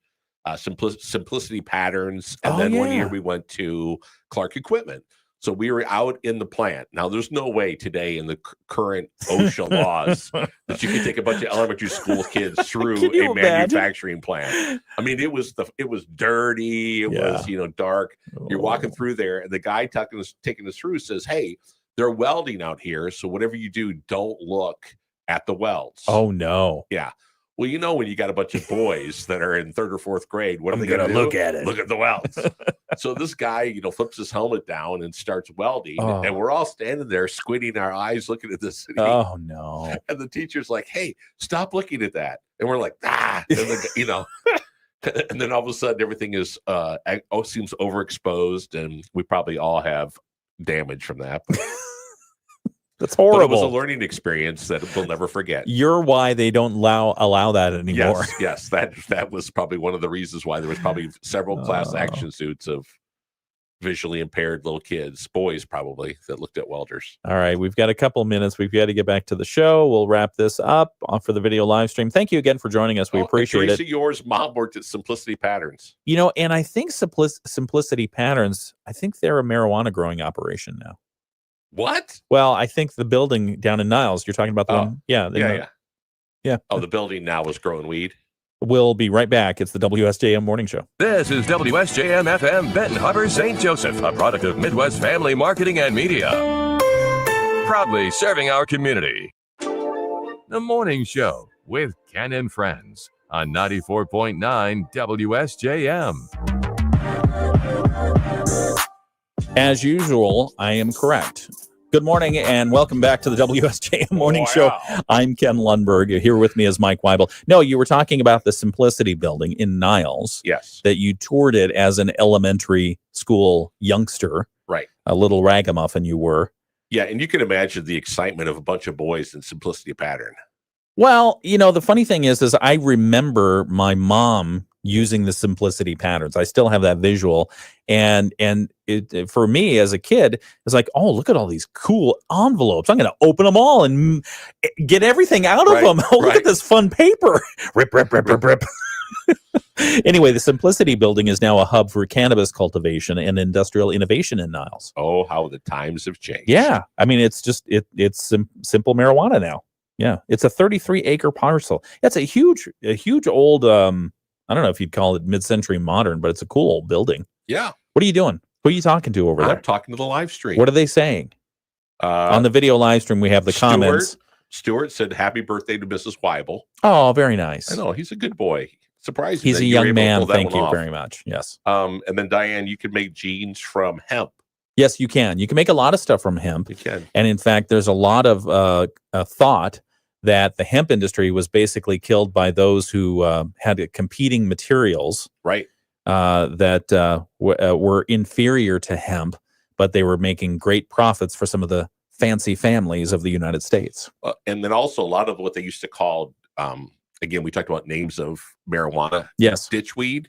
Simplicity Patterns. And then 1 year we went to Clark Equipment. So we were out in the plant. Now, there's no way today in the current OSHA laws that you can take a bunch of elementary school kids through a manufacturing plant. I mean, it was dirty. It was, dark. You're walking through there, and the guy taking us through says, "Hey, they're welding out here. So whatever you do, don't look at the welds." Oh, no. Yeah. Well, when you got a bunch of boys that are in 3rd or 4th grade, what are they going to look at it? Look at the welds. So this guy, flips his helmet down and starts welding, and we're all standing there squinting our eyes, looking at this. Oh no! And the teacher's like, "Hey, stop looking at that!" And we're like, "Ah!" And and then all of a sudden, everything is seems overexposed, and we probably all have damage from that. That's horrible. But it was a learning experience that we'll never forget. You're why they don't allow that anymore. Yes, that was probably one of the reasons why there was probably several class action suits of visually impaired little kids, boys probably, that looked at welders. All right, we've got a couple minutes. We've got to get back to the show. We'll wrap this up for the video live stream. Thank you again for joining us. We appreciate Teresa, it. Yours mom worked at Simplicity Patterns. And I think Simplicity Patterns, I think they're a marijuana growing operation now. What? Well, I think the building down in Niles, you're talking about the one? Yeah. Yeah. Oh, the building now is growing weed. We'll be right back. It's the WSJM Morning Show. This is WSJM FM Benton Harbor, St. Joseph, a product of Midwest Family Marketing and Media. Proudly serving our community. The Morning Show with Ken and Friends on 94.9 WSJM. As usual, I am correct. Good morning and welcome back to the WSJM Morning Show. I'm Ken Lundberg. Here with me is Mike Weibel. No, you were talking about the Simplicity building in Niles. Yes. That you toured it as an elementary school youngster. Right. A little ragamuffin you were. Yeah, and you can imagine the excitement of a bunch of boys in Simplicity Pattern. Well, the funny thing is I remember my mom using the Simplicity Patterns. I still have that visual. And it, for me as a kid, it's like, oh, look at all these cool envelopes. I'm going to open them all and get everything out of them. Oh, look at this fun paper. Rip, rip, rip, rip, rip. Anyway, the Simplicity building is now a hub for cannabis cultivation and industrial innovation in Niles. Oh, how the times have changed. Yeah. I mean, it's just, it's simple marijuana now. Yeah. It's a 33-acre parcel. That's a huge old, I don't know if you'd call it mid-century modern, but it's a cool old building. Yeah. What are you doing? Who are you talking to over there? I'm talking to the live stream. What are they saying? On the video live stream, we have the comments. Stuart said, "Happy birthday to Mrs. Weibel." Oh, very nice. I know. He's a good boy. Surprising. He's a young man. Thank you very much. Yes. And then Diane, you can make jeans from hemp. Yes, you can. You can make a lot of stuff from hemp. You can. And in fact, there's a lot of thought that the hemp industry was basically killed by those who had competing materials, right? That were inferior to hemp, but they were making great profits for some of the fancy families of the United States. And then also a lot of what they used to call, again, we talked about names of marijuana. Yes. Ditchweed.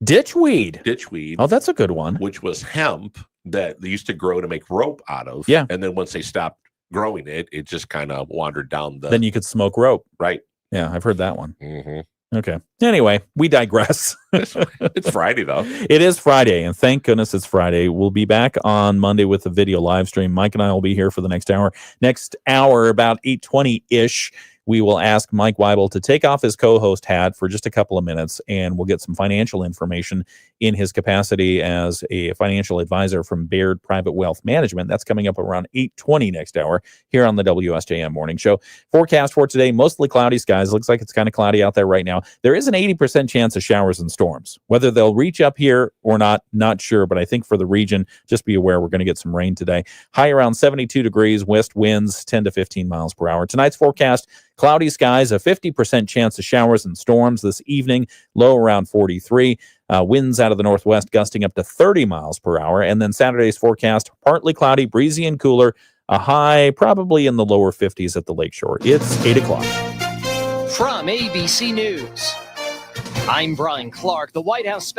Ditchweed. Oh, that's a good one. Which was hemp that they used to grow to make rope out of. Yeah. And then once they stopped growing it, it just kind of wandered down the... Then you could smoke rope. Right. Yeah, I've heard that one. Mm-hmm. Okay. Anyway, we digress. It's Friday, though. It is Friday, and thank goodness it's Friday. We'll be back on Monday with the video live stream. Mike and I will be here for the next hour. Next hour, about 8:20-ish, we will ask Mike Weibel to take off his co-host hat for just a couple of minutes, and we'll get some financial information in his capacity as a financial advisor from Baird Private Wealth Management. That's coming up around 8:20 next hour here on the WSJM Morning Show. Forecast for today, mostly cloudy skies. Looks like it's kind of cloudy out there right now. There is an 80% chance of showers and storms. Whether they'll reach up here or not sure, but I think for the region, just be aware we're going to get some rain today. High around 72 degrees, west winds 10 to 15 miles per hour. Tonight's forecast, cloudy skies, a 50% chance of showers and storms this evening, low around 43. Winds out of the northwest gusting up to 30 miles per hour. And then Saturday's forecast, partly cloudy, breezy and cooler, a high probably in the lower 50s at the lakeshore. It's 8 o'clock. From ABC News, I'm Brian Clark. The White House special